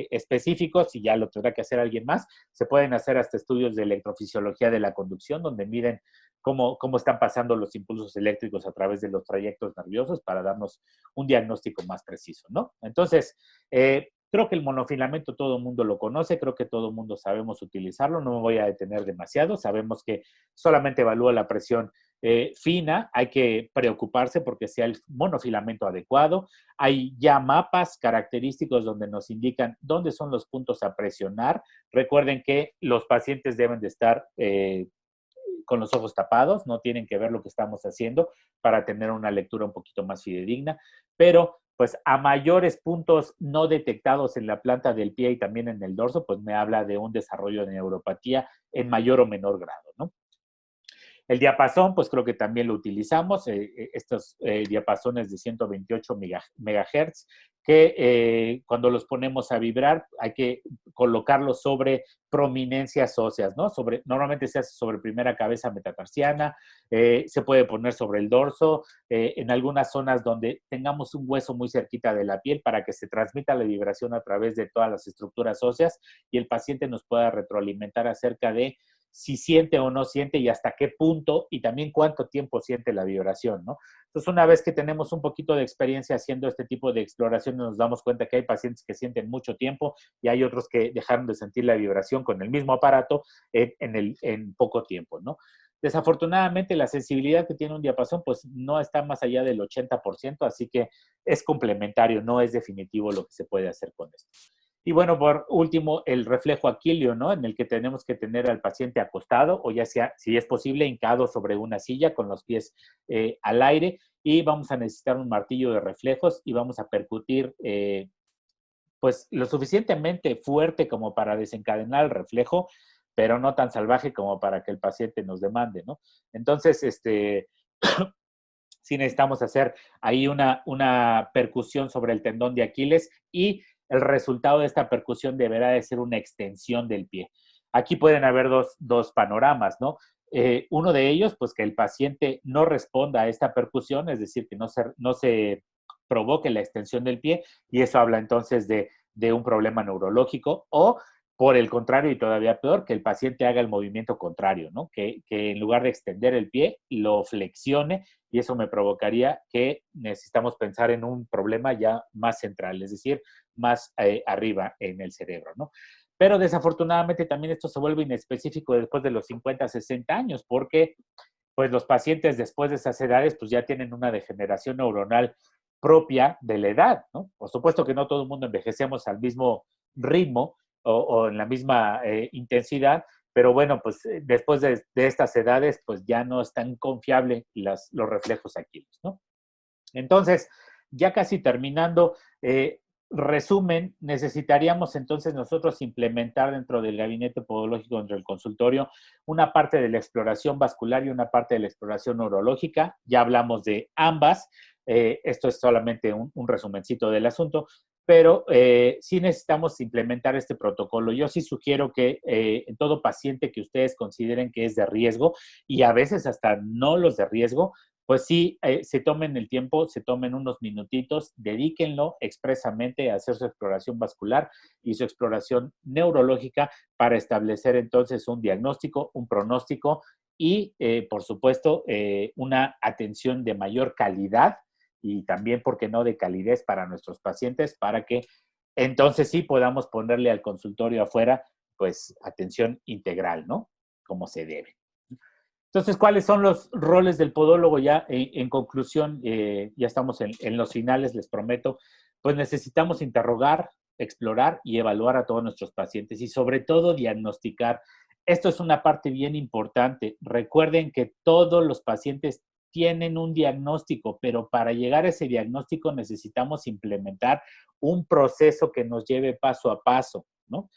específicos, y ya lo tendrá que hacer alguien más, se pueden hacer hasta estudios de electrofisiología de la conducción, donde miden cómo están pasando los impulsos eléctricos a través de los trayectos nerviosos para darnos un diagnóstico más preciso, ¿no? Entonces, creo que el monofilamento todo el mundo lo conoce, creo que todo el mundo sabemos utilizarlo, no me voy a detener demasiado, sabemos que solamente evalúa la presión fina, hay que preocuparse porque sea el monofilamento adecuado. Hay ya mapas característicos donde nos indican dónde son los puntos a presionar. Recuerden que los pacientes deben de estar con los ojos tapados, no tienen que ver lo que estamos haciendo para tener una lectura un poquito más fidedigna, pero pues a mayores puntos no detectados en la planta del pie y también en el dorso, pues me habla de un desarrollo de neuropatía en mayor o menor grado, ¿no? El diapasón, pues creo que también lo utilizamos, estos diapasones de 128 megahertz, que cuando los ponemos a vibrar hay que colocarlos sobre prominencias óseas, ¿no? Normalmente se hace sobre primera cabeza metatarsiana, se puede poner sobre el dorso, en algunas zonas donde tengamos un hueso muy cerquita de la piel para que se transmita la vibración a través de todas las estructuras óseas y el paciente nos pueda retroalimentar acerca de si siente o no siente y hasta qué punto y también cuánto tiempo siente la vibración, ¿no? Entonces, una vez que tenemos un poquito de experiencia haciendo este tipo de exploraciones, nos damos cuenta que hay pacientes que sienten mucho tiempo y hay otros que dejaron de sentir la vibración con el mismo aparato en poco tiempo, ¿no? Desafortunadamente, la sensibilidad que tiene un diapasón, pues no está más allá del 80%, así que es complementario, no es definitivo lo que se puede hacer con esto. Y bueno, por último, el reflejo aquileo, ¿no? En el que tenemos que tener al paciente acostado o ya sea, si es posible, hincado sobre una silla con los pies al aire y vamos a necesitar un martillo de reflejos y vamos a percutir pues lo suficientemente fuerte como para desencadenar el reflejo, pero no tan salvaje como para que el paciente nos demande, ¿no? Entonces, sí necesitamos hacer ahí una percusión sobre el tendón de Aquiles y el resultado de esta percusión deberá de ser una extensión del pie. Aquí pueden haber dos panoramas, ¿no? Uno de ellos, pues que el paciente no responda a esta percusión, es decir, que no se provoque la extensión del pie, y eso habla entonces de un problema neurológico, o por el contrario, y todavía peor, que el paciente haga el movimiento contrario, ¿no? Que en lugar de extender el pie, lo flexione, y eso me provocaría que necesitamos pensar en un problema ya más central, es decir, más arriba en el cerebro, ¿no? Pero desafortunadamente también esto se vuelve inespecífico después de los 50, 60 años, porque pues los pacientes después de esas edades pues ya tienen una degeneración neuronal propia de la edad, ¿no? Por supuesto que no todo el mundo envejecemos al mismo ritmo o en la misma intensidad, pero bueno, pues después de estas edades pues ya no es tan confiable los reflejos aquiles, ¿no? Entonces, ya casi terminando, resumen, necesitaríamos entonces nosotros implementar dentro del gabinete podológico, dentro del consultorio, una parte de la exploración vascular y una parte de la exploración neurológica. Ya hablamos de ambas. Esto es solamente un resumencito del asunto, pero sí necesitamos implementar este protocolo. Yo sí sugiero que en todo paciente que ustedes consideren que es de riesgo, y a veces hasta no los de riesgo, pues sí, se tomen el tiempo, se tomen unos minutitos, dedíquenlo expresamente a hacer su exploración vascular y su exploración neurológica para establecer entonces un diagnóstico, un pronóstico y, por supuesto, una atención de mayor calidad y también, ¿por qué no?, de calidez para nuestros pacientes, para que entonces sí podamos ponerle al consultorio afuera, pues, atención integral, ¿no? Como se debe. Entonces, ¿cuáles son los roles del podólogo? Ya en conclusión, ya estamos en los finales, les prometo, pues necesitamos interrogar, explorar y evaluar a todos nuestros pacientes y sobre todo diagnosticar. Esto es una parte bien importante. Recuerden que todos los pacientes tienen un diagnóstico, pero para llegar a ese diagnóstico necesitamos implementar un proceso que nos lleve paso a paso, ¿no?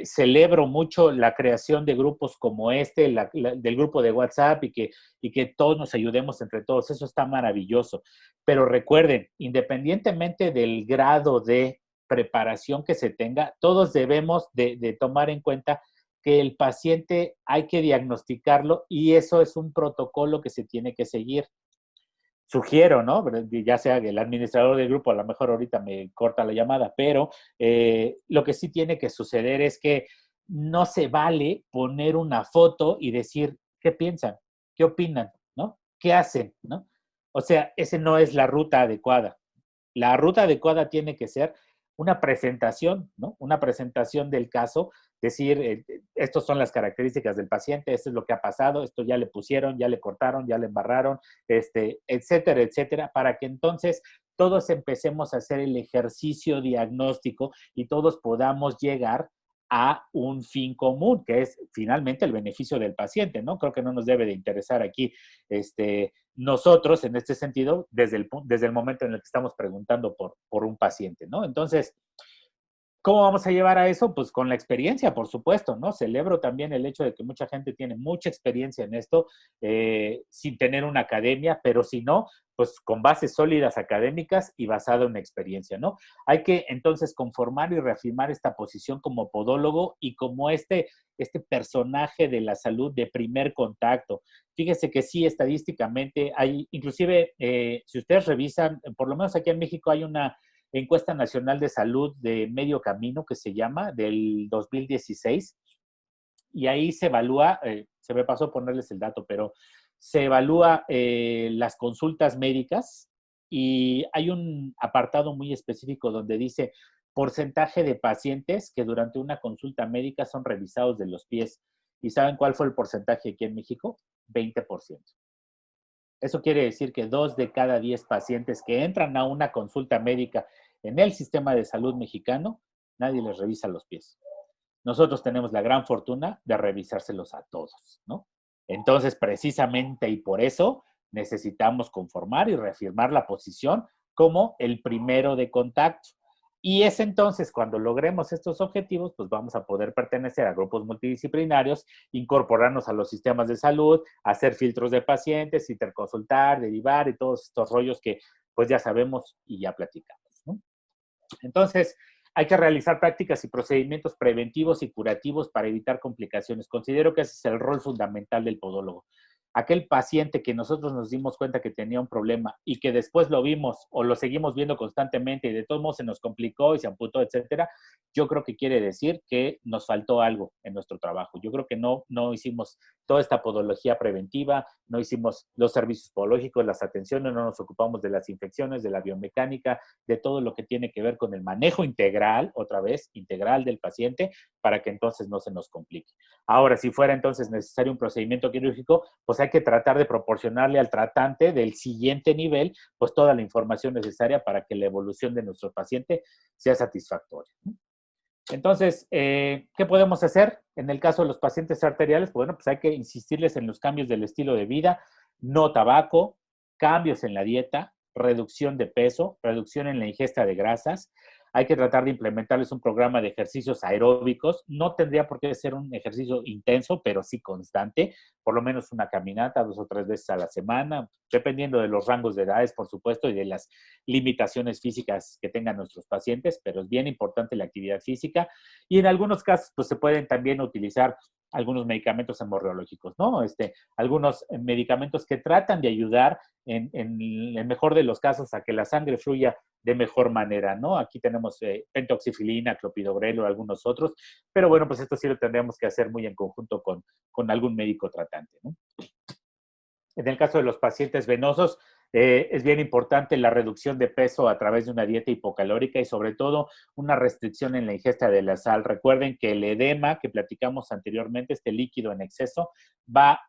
Celebro mucho la creación de grupos como este, del grupo de WhatsApp y que todos nos ayudemos entre todos. Eso está maravilloso. Pero recuerden, independientemente del grado de preparación que se tenga, todos debemos de tomar en cuenta que el paciente hay que diagnosticarlo y eso es un protocolo que se tiene que seguir. Sugiero, ¿no? Ya sea el administrador del grupo, a lo mejor ahorita me corta la llamada, pero lo que sí tiene que suceder es que no se vale poner una foto y decir qué piensan, qué opinan, ¿no? ¿Qué hacen, ¿no? O sea, esa no es la ruta adecuada. La ruta adecuada tiene que ser una presentación, ¿no? Una presentación del caso, decir, estas son las características del paciente, esto es lo que ha pasado, esto ya le pusieron, ya le cortaron, ya le embarraron, etcétera, etcétera, para que entonces todos empecemos a hacer el ejercicio diagnóstico y todos podamos llegar a un fin común, que es finalmente el beneficio del paciente, ¿no? Creo que no nos debe de interesar aquí nosotros, en este sentido, desde el momento en el que estamos preguntando por un paciente, ¿no? Entonces, ¿cómo vamos a llevar a eso? Pues con la experiencia, por supuesto, ¿no? Celebro también el hecho de que mucha gente tiene mucha experiencia en esto, sin tener una academia, pero si no, pues con bases sólidas académicas y basado en experiencia, ¿no? Hay que entonces conformar y reafirmar esta posición como podólogo y como este personaje de la salud de primer contacto. Fíjese que sí, estadísticamente hay, inclusive, si ustedes revisan, por lo menos aquí en México hay una encuesta nacional de salud de medio camino que se llama del 2016 y ahí se evalúa, se me pasó ponerles el dato, pero se evalúa las consultas médicas y hay un apartado muy específico donde dice porcentaje de pacientes que durante una consulta médica son revisados de los pies. ¿Y saben cuál fue el porcentaje aquí en México? 20%. Eso quiere decir que 2 de cada 10 pacientes que entran a una consulta médica en el sistema de salud mexicano, nadie les revisa los pies. Nosotros tenemos la gran fortuna de revisárselos a todos, ¿no? Entonces, precisamente y por eso necesitamos conformar y reafirmar la posición como el primero de contacto. Y es entonces cuando logremos estos objetivos, pues vamos a poder pertenecer a grupos multidisciplinarios, incorporarnos a los sistemas de salud, hacer filtros de pacientes, interconsultar, derivar y todos estos rollos que pues ya sabemos y ya platicamos, ¿no? Entonces, hay que realizar prácticas y procedimientos preventivos y curativos para evitar complicaciones. Considero que ese es el rol fundamental del podólogo. Aquel paciente que nosotros nos dimos cuenta que tenía un problema y que después lo vimos o lo seguimos viendo constantemente y de todos modos se nos complicó y se amputó, etcétera, yo creo que quiere decir que nos faltó algo en nuestro trabajo. Yo creo que no hicimos toda esta podología preventiva, no hicimos los servicios podológicos, las atenciones, no nos ocupamos de las infecciones, de la biomecánica, de todo lo que tiene que ver con el manejo integral, otra vez, integral del paciente, para que entonces no se nos complique. Ahora, si fuera entonces necesario un procedimiento quirúrgico, pues hay que tratar de proporcionarle al tratante del siguiente nivel, pues toda la información necesaria para que la evolución de nuestro paciente sea satisfactoria. Entonces, ¿qué podemos hacer en el caso de los pacientes arteriales? Bueno, pues hay que insistirles en los cambios del estilo de vida, no tabaco, cambios en la dieta, reducción de peso, reducción en la ingesta de grasas. Hay que tratar de implementarles un programa de ejercicios aeróbicos. No tendría por qué ser un ejercicio intenso, pero sí constante, por lo menos una caminata 2 o 3 veces a la semana, dependiendo de los rangos de edades, por supuesto, y de las limitaciones físicas que tengan nuestros pacientes, pero es bien importante la actividad física y en algunos casos pues se pueden también utilizar algunos medicamentos hemorreológicos, ¿no? Algunos medicamentos que tratan de ayudar en el mejor de los casos a que la sangre fluya de mejor manera, ¿no? Aquí tenemos pentoxifilina, clopidogrel o algunos otros, pero bueno, pues esto sí lo tendríamos que hacer muy en conjunto con algún médico tratante, ¿no? En el caso de los pacientes venosos, es bien importante la reducción de peso a través de una dieta hipocalórica y sobre todo una restricción en la ingesta de la sal. Recuerden que el edema que platicamos anteriormente, este líquido en exceso, va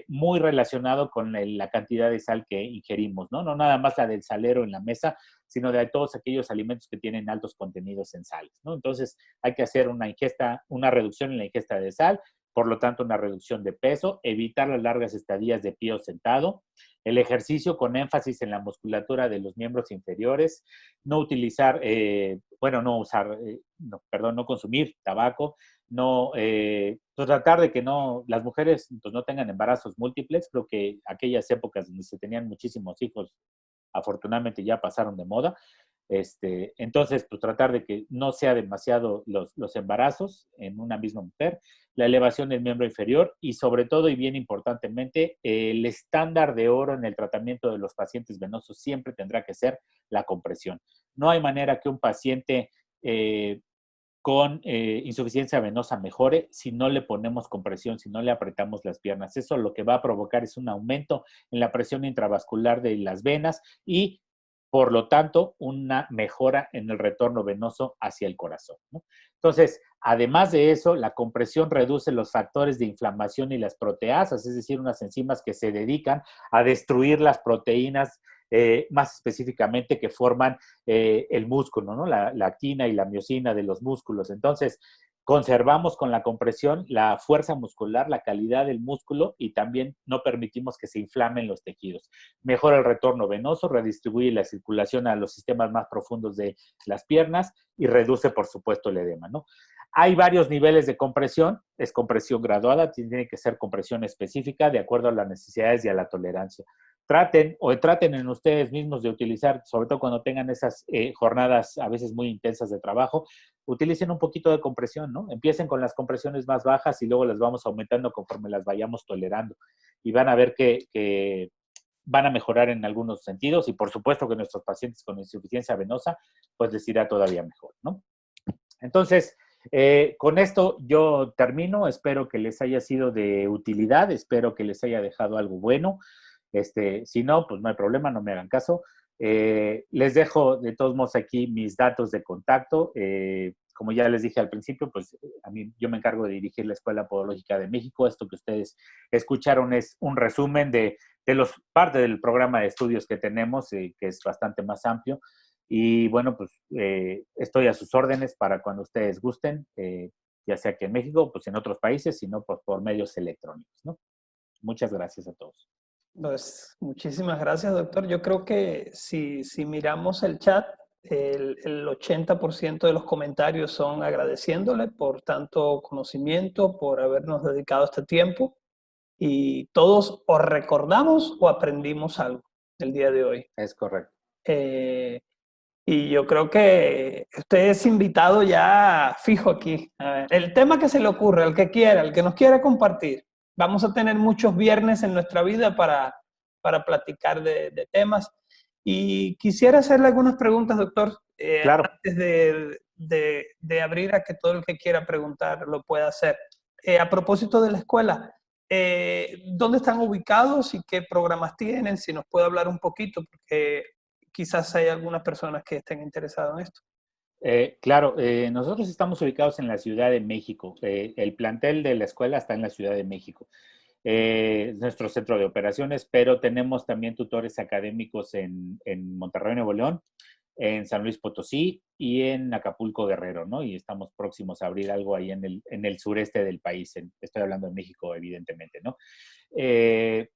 muy relacionado con la cantidad de sal que ingerimos, ¿no? No nada más la del salero en la mesa, sino de todos aquellos alimentos que tienen altos contenidos en sales, ¿no? Entonces hay que hacer una reducción en la ingesta de sal, por lo tanto una reducción de peso, evitar las largas estadías de pie o sentado, el ejercicio con énfasis en la musculatura de los miembros inferiores, no utilizar, no usar, no consumir tabaco, pues tratar de que las mujeres pues no tengan embarazos múltiples. Creo que aquellas épocas donde se tenían muchísimos hijos, afortunadamente ya pasaron de moda. Entonces, pues tratar de que no sea demasiado los embarazos en una misma mujer, la elevación del miembro inferior y sobre todo y bien importantemente, el estándar de oro en el tratamiento de los pacientes venosos siempre tendrá que ser la compresión. No hay manera que un paciente con insuficiencia venosa mejore si no le ponemos compresión, si no le apretamos las piernas. Eso lo que va a provocar es un aumento en la presión intravascular de las venas y por lo tanto, una mejora en el retorno venoso hacia el corazón, ¿no? Entonces, además de eso, la compresión reduce los factores de inflamación y las proteasas, es decir, unas enzimas que se dedican a destruir las proteínas, más específicamente que forman el músculo, ¿no? La actina y la miosina de los músculos. Entonces, conservamos con la compresión la fuerza muscular, la calidad del músculo y también no permitimos que se inflamen los tejidos. Mejora el retorno venoso, redistribuye la circulación a los sistemas más profundos de las piernas y reduce, por supuesto, el edema, ¿no? Hay varios niveles de compresión, es compresión graduada, tiene que ser compresión específica de acuerdo a las necesidades y a la tolerancia. Traten en ustedes mismos de utilizar, sobre todo cuando tengan esas jornadas a veces muy intensas de trabajo, utilicen un poquito de compresión, ¿no? Empiecen con las compresiones más bajas y luego las vamos aumentando conforme las vayamos tolerando. Y van a ver que van a mejorar en algunos sentidos y por supuesto que nuestros pacientes con insuficiencia venosa, pues les irá todavía mejor, ¿no? Entonces, con esto yo termino. Espero que les haya sido de utilidad, espero que les haya dejado algo bueno. Si no, pues no hay problema, no me hagan caso. Les dejo de todos modos aquí mis datos de contacto. Como ya les dije al principio, pues yo me encargo de dirigir la Escuela Podológica de México. Esto que ustedes escucharon es un resumen de parte del programa de estudios que tenemos, que es bastante más amplio. Y bueno, pues estoy a sus órdenes para cuando ustedes gusten, ya sea que en México, pues en otros países, sino pues, por medios electrónicos, ¿no? Muchas gracias a todos. Pues muchísimas gracias, doctor. Yo creo que si miramos el chat, el 80% de los comentarios son agradeciéndole por tanto conocimiento, por habernos dedicado este tiempo, y todos o recordamos o aprendimos algo el día de hoy. Es correcto. Y yo creo que usted es invitado ya fijo aquí. A ver, el tema que se le ocurre, el que quiera, el que nos quiera compartir. Vamos a tener muchos viernes en nuestra vida para platicar de temas. Y quisiera hacerle algunas preguntas, doctor, Claro. antes de abrir a que todo el que quiera preguntar lo pueda hacer. A propósito de la escuela, ¿dónde están ubicados y qué programas tienen? Si nos puede hablar un poquito, porque quizás hay algunas personas que estén interesadas en esto. Claro, nosotros estamos ubicados en la Ciudad de México. El plantel de la escuela está en la Ciudad de México. Es nuestro centro de operaciones, pero tenemos también tutores académicos en Monterrey, Nuevo León, en San Luis Potosí y en Acapulco, Guerrero, ¿no? Y estamos próximos a abrir algo ahí en el sureste del país. Estoy hablando de México, evidentemente, ¿no? Eh,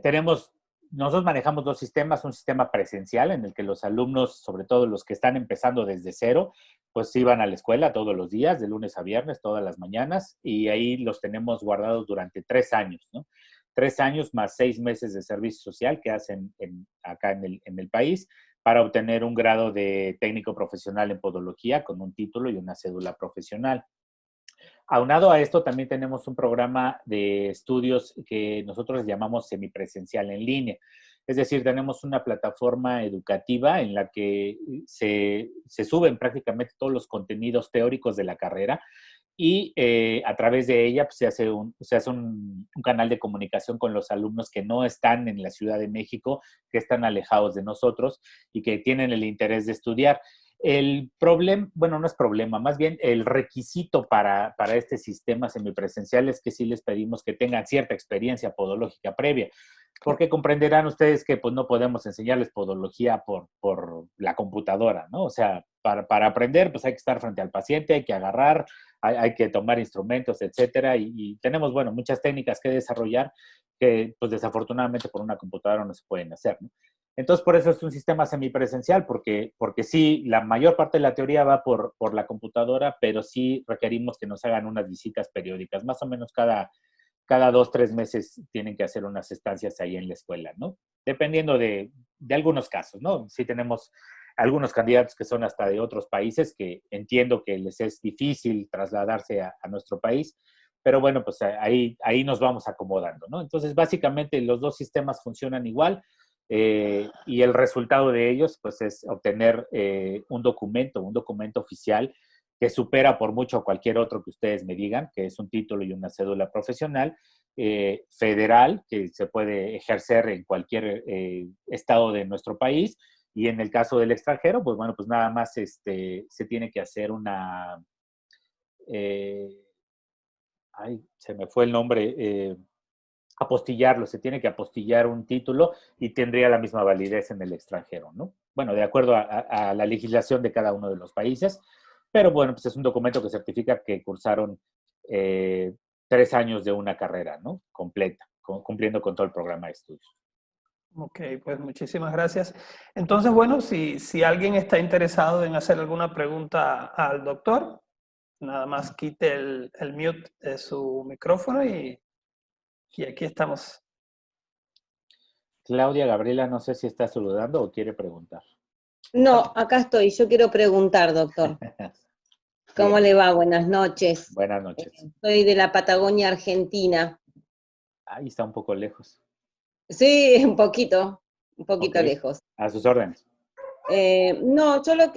tenemos, nosotros manejamos dos sistemas, un sistema presencial en el que los alumnos, sobre todo los que están empezando desde cero, pues iban a la escuela todos los días, de lunes a viernes, todas las mañanas, y ahí los tenemos guardados durante 3 años, ¿no? 3 años más 6 meses de servicio social que hacen acá en el país para obtener un grado de técnico profesional en podología con un título y una cédula profesional. Aunado a esto, también tenemos un programa de estudios que nosotros llamamos semipresencial en línea. Es decir, tenemos una plataforma educativa en la que se suben prácticamente todos los contenidos teóricos de la carrera y a través de ella pues, se hace un canal de comunicación con los alumnos que no están en la Ciudad de México, que están alejados de nosotros y que tienen el interés de estudiar. El problema, bueno, no es problema, más bien el requisito para este sistema semipresencial es que sí les pedimos que tengan cierta experiencia podológica previa, porque comprenderán ustedes que pues no podemos enseñarles podología por la computadora, ¿no? O sea, para aprender pues hay que estar frente al paciente, hay que agarrar, hay que tomar instrumentos, etcétera, y tenemos, bueno, muchas técnicas que desarrollar que pues desafortunadamente por una computadora no se pueden hacer, ¿no? Entonces, por eso es un sistema semipresencial, porque sí, la mayor parte de la teoría va por la computadora, pero sí requerimos que nos hagan unas visitas periódicas, más o menos cada 2, 3 meses tienen que hacer unas estancias ahí en la escuela, ¿no? Dependiendo de algunos casos, ¿no? Sí tenemos algunos candidatos que son hasta de otros países, que entiendo que les es difícil trasladarse a nuestro país, pero bueno, pues ahí nos vamos acomodando, ¿no? Entonces, básicamente los dos sistemas funcionan igual. Y el resultado de ellos, pues, es obtener un documento oficial que supera por mucho cualquier otro que ustedes me digan, que es un título y una cédula profesional federal, que se puede ejercer en cualquier estado de nuestro país. Y en el caso del extranjero, pues bueno, pues nada más se tiene que hacer una... ay, se me fue el nombre. Apostillarlo, se tiene que apostillar un título y tendría la misma validez en el extranjero, ¿no? Bueno, de acuerdo a la legislación de cada uno de los países, pero bueno, pues es un documento que certifica que cursaron 3 años de una carrera, ¿no? Completa, cumpliendo con todo el programa de estudios. Ok, pues muchísimas gracias. Entonces, bueno, si alguien está interesado en hacer alguna pregunta al doctor, nada más quite el mute de su micrófono y aquí estamos. Claudia Gabriela, no sé si está saludando o quiere preguntar. No, acá estoy. Yo quiero preguntar, doctor. ¿Cómo Dígame. le va? Buenas noches. Buenas noches. Soy de la Patagonia, Argentina. Ahí está un poco lejos. Sí, un Ok, poquito lejos. a sus órdenes. No, yo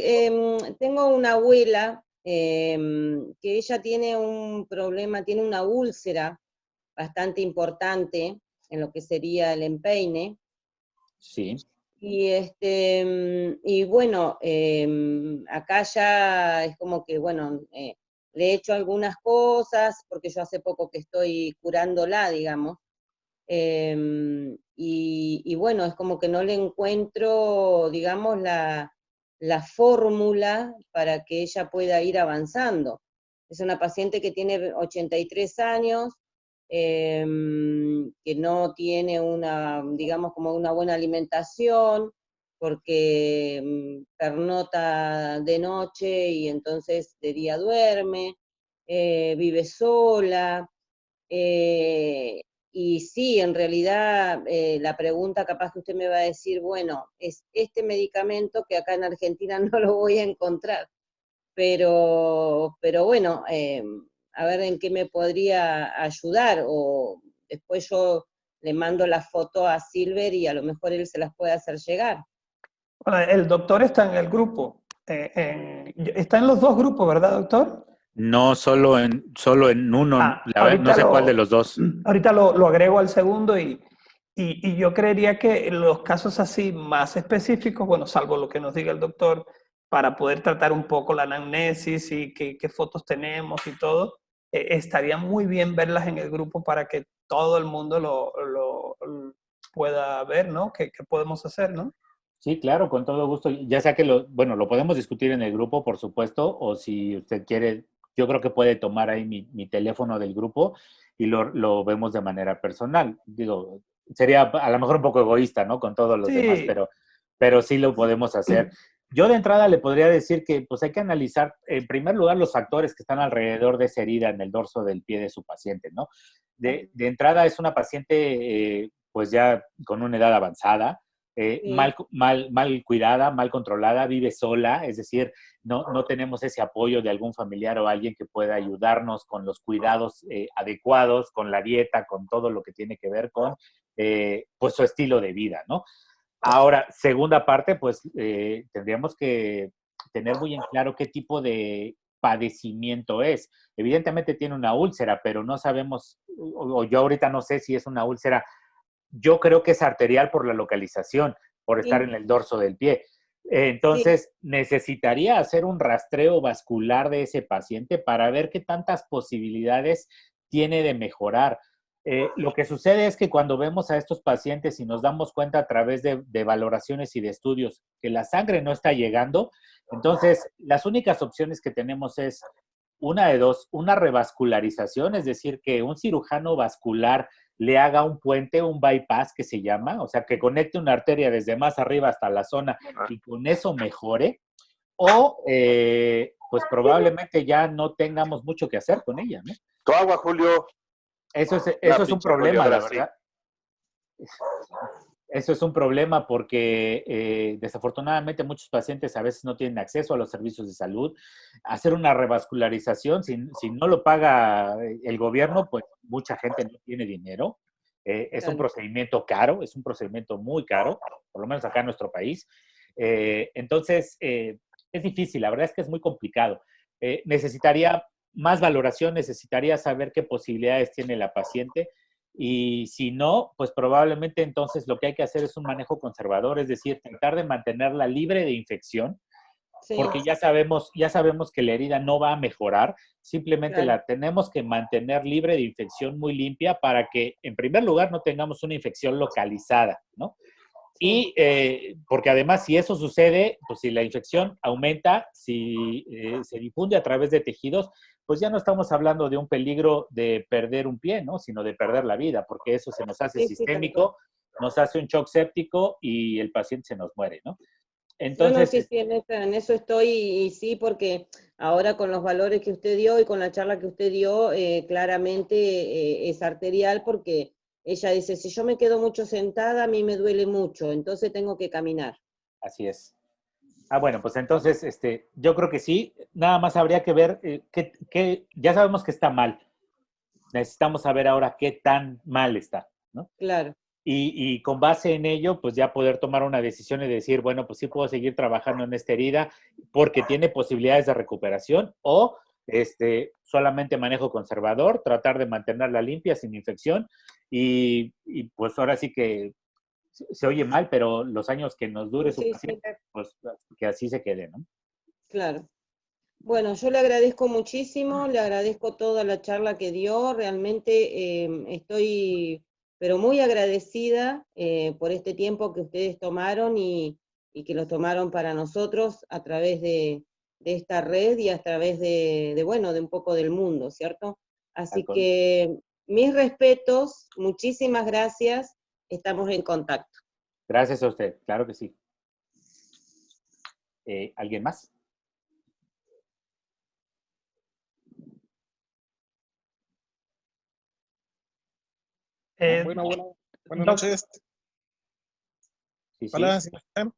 tengo una abuela que ella tiene un problema, tiene una úlcera bastante importante en lo que sería el empeine. Sí, Y bueno, acá ya es como que, bueno, le he hecho algunas cosas, porque yo hace poco que estoy curándola, digamos, y bueno, es como que no le encuentro, digamos, la fórmula para que ella pueda ir avanzando. Es una paciente que tiene 83 años, que no tiene una, digamos, como una buena alimentación, porque pernota de noche y entonces de día duerme, vive sola. Y sí, en realidad la pregunta capaz que usted me va a decir, bueno, es este medicamento que acá en Argentina no lo voy a encontrar, pero bueno, a ver en qué me podría ayudar, o después yo le mando la foto a Silver y a lo mejor él se las puede hacer llegar. Bueno, el doctor está en el grupo. Está en los dos grupos, ¿verdad, doctor? No, solo en uno, la verdad, no Ahorita sé cuál de los dos. ahorita lo agrego al segundo y yo creería que en los casos así más específicos, bueno, salvo lo que nos diga el doctor, para poder tratar un poco la anamnesis y qué fotos tenemos y todo, estaría muy bien verlas en el grupo para que todo el mundo lo pueda ver, ¿no? ¿Qué podemos hacer, no? Sí, claro, con todo gusto. Ya sea que bueno, lo podemos discutir en el grupo, por supuesto, o si usted quiere, yo creo que puede tomar ahí mi teléfono del grupo y lo vemos de manera personal. Digo, sería a lo mejor un poco egoísta, ¿no? Con todos los demás, Sí. pero sí lo podemos hacer. Yo de entrada le podría decir que pues hay que analizar, en primer lugar, los factores que están alrededor de esa herida en el dorso del pie de su paciente, ¿no? De entrada es una paciente pues ya con una edad avanzada, Sí, mal cuidada, mal controlada, vive sola, es decir, no tenemos ese apoyo de algún familiar o alguien que pueda ayudarnos con los cuidados adecuados, con la dieta, con todo lo que tiene que ver con pues su estilo de vida, ¿no? Ahora, segunda parte, pues tendríamos que tener muy en claro qué tipo de padecimiento es. Evidentemente tiene una úlcera, pero no sabemos, o yo ahorita no sé si es una úlcera. Yo creo que es arterial por la localización, por estar sí, en el dorso del pie. sí, Entonces, necesitaría hacer un rastreo vascular de ese paciente para ver qué tantas posibilidades tiene de mejorar. Lo que sucede es que cuando vemos a estos pacientes y nos damos cuenta a través de valoraciones y de estudios que la sangre no está llegando, entonces las únicas opciones que tenemos es una de dos, una revascularización, es decir, que un cirujano vascular le haga un puente, un bypass que se llama, o sea, que conecte una arteria desde más arriba hasta la zona y con eso mejore, o pues probablemente ya no tengamos mucho que hacer con ella, ¿no? Tu agua, Julio. Eso Ya, es un pinche Julio, problema, ahora la sí. verdad. Eso es un problema porque desafortunadamente muchos pacientes a veces no tienen acceso a los servicios de salud. Hacer una revascularización, si no lo paga el gobierno, pues mucha gente no tiene dinero. Es un claro. procedimiento caro, es un procedimiento muy caro, por lo menos acá en nuestro país. Entonces, es difícil, la verdad es que es muy complicado. Necesitaría más valoración, necesitaría saber qué posibilidades tiene la paciente y si no, pues probablemente entonces lo que hay que hacer es un manejo conservador, es decir, tratar de mantenerla libre de infección, Sí, porque ya sabemos que la herida no va a mejorar, simplemente claro. la tenemos que mantener libre de infección muy limpia para que, en primer lugar, no tengamos una infección localizada, ¿no? Sí, Y porque además, si eso sucede, pues si la infección aumenta, si se difunde a través de tejidos, pues ya no estamos hablando de un peligro de perder un pie, ¿no? Sino de perder la vida, porque eso se nos hace sí, sí, tal cual. sistémico, nos hace un shock séptico y el paciente se nos muere, ¿no? No, no, Entonces, sí, sí, en eso estoy y sí, porque ahora con los valores que usted dio y con la charla que usted dio, claramente es arterial porque ella dice, si yo me quedo mucho sentada, a mí me duele mucho, entonces tengo que caminar. así es. Ah, bueno, pues entonces, yo creo que sí, nada más habría que ver ya sabemos que está mal, necesitamos saber ahora qué tan mal está, ¿no? Claro, Y con base en ello, pues ya poder tomar una decisión y decir, bueno, pues sí puedo seguir trabajando en esta herida porque tiene posibilidades de recuperación o solamente manejo conservador, tratar de mantenerla limpia, sin infección y pues ahora sí que se oye mal, pero los años que nos dure sí, su sí, sí, paciente, pues que así se quede, ¿no? claro. Bueno, yo le agradezco muchísimo, le agradezco toda la charla que dio, realmente estoy, pero muy agradecida por este tiempo que ustedes tomaron y que lo tomaron para nosotros a través de esta red y a través bueno, de un poco del mundo, ¿cierto? Al Así con- que mis respetos, muchísimas gracias, estamos en contacto. Gracias a usted, claro que sí. ¿Alguien más? Bueno, buenas Doc, noches. Sí, sí. Hola, ¿sí me escuchan?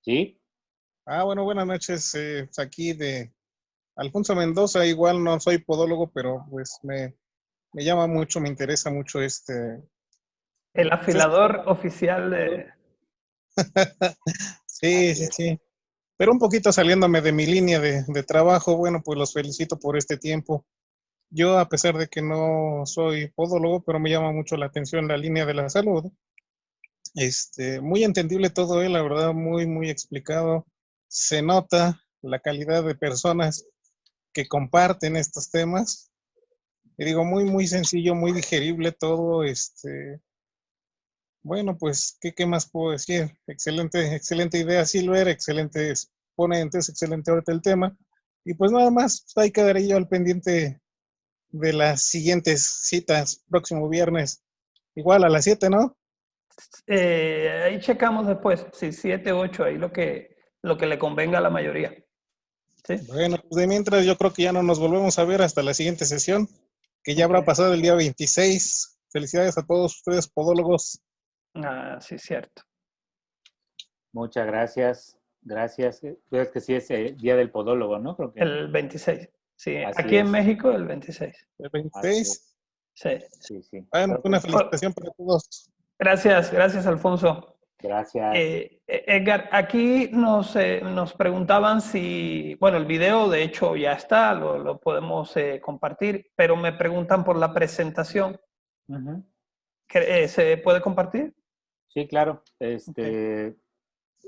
Sí. Bueno, buenas noches. Pues aquí de Alfonso Mendoza. Igual no soy podólogo, pero pues me llama mucho, me interesa mucho el pues, este afilador tema. oficial de... Sí, Así sí, es. sí. Pero un poquito saliéndome de mi línea de trabajo, bueno, pues los felicito por este tiempo. Yo, a pesar de que no soy podólogo, pero me llama mucho la atención la línea de la salud. Muy entendible todo, la verdad, muy, muy explicado. Se nota la calidad de personas que comparten estos temas. Y digo, muy, muy sencillo, muy digerible todo. Bueno, pues, ¿qué más puedo decir? Excelente, excelente idea, Silver, excelentes ponentes, excelente ahorita el tema. Y pues nada más, pues, ahí quedaré yo al pendiente de las siguientes citas, próximo viernes, igual a las 7, ¿no? ahí checamos después, si 7, 8, ahí lo que le convenga a la mayoría. ¿Sí? Bueno, pues de mientras yo creo que ya no nos volvemos a ver hasta la siguiente sesión, que ya habrá Okay. pasado el día 26. Felicidades a todos ustedes, podólogos. Sí, cierto. Muchas gracias. Gracias. Creo que sí es Día del Podólogo, ¿no? Creo que El 26. Sí, así aquí en es. México el 26. El Así 26. es. Sí. Sí, sí. Bueno, Creo que una felicitación para todos. Gracias, gracias, Alfonso. gracias. Edgar, aquí nos preguntaban si, bueno, el video de hecho ya está, lo podemos compartir, pero me preguntan por la presentación. Ujú. ¿Se puede compartir? Sí, claro. Okay.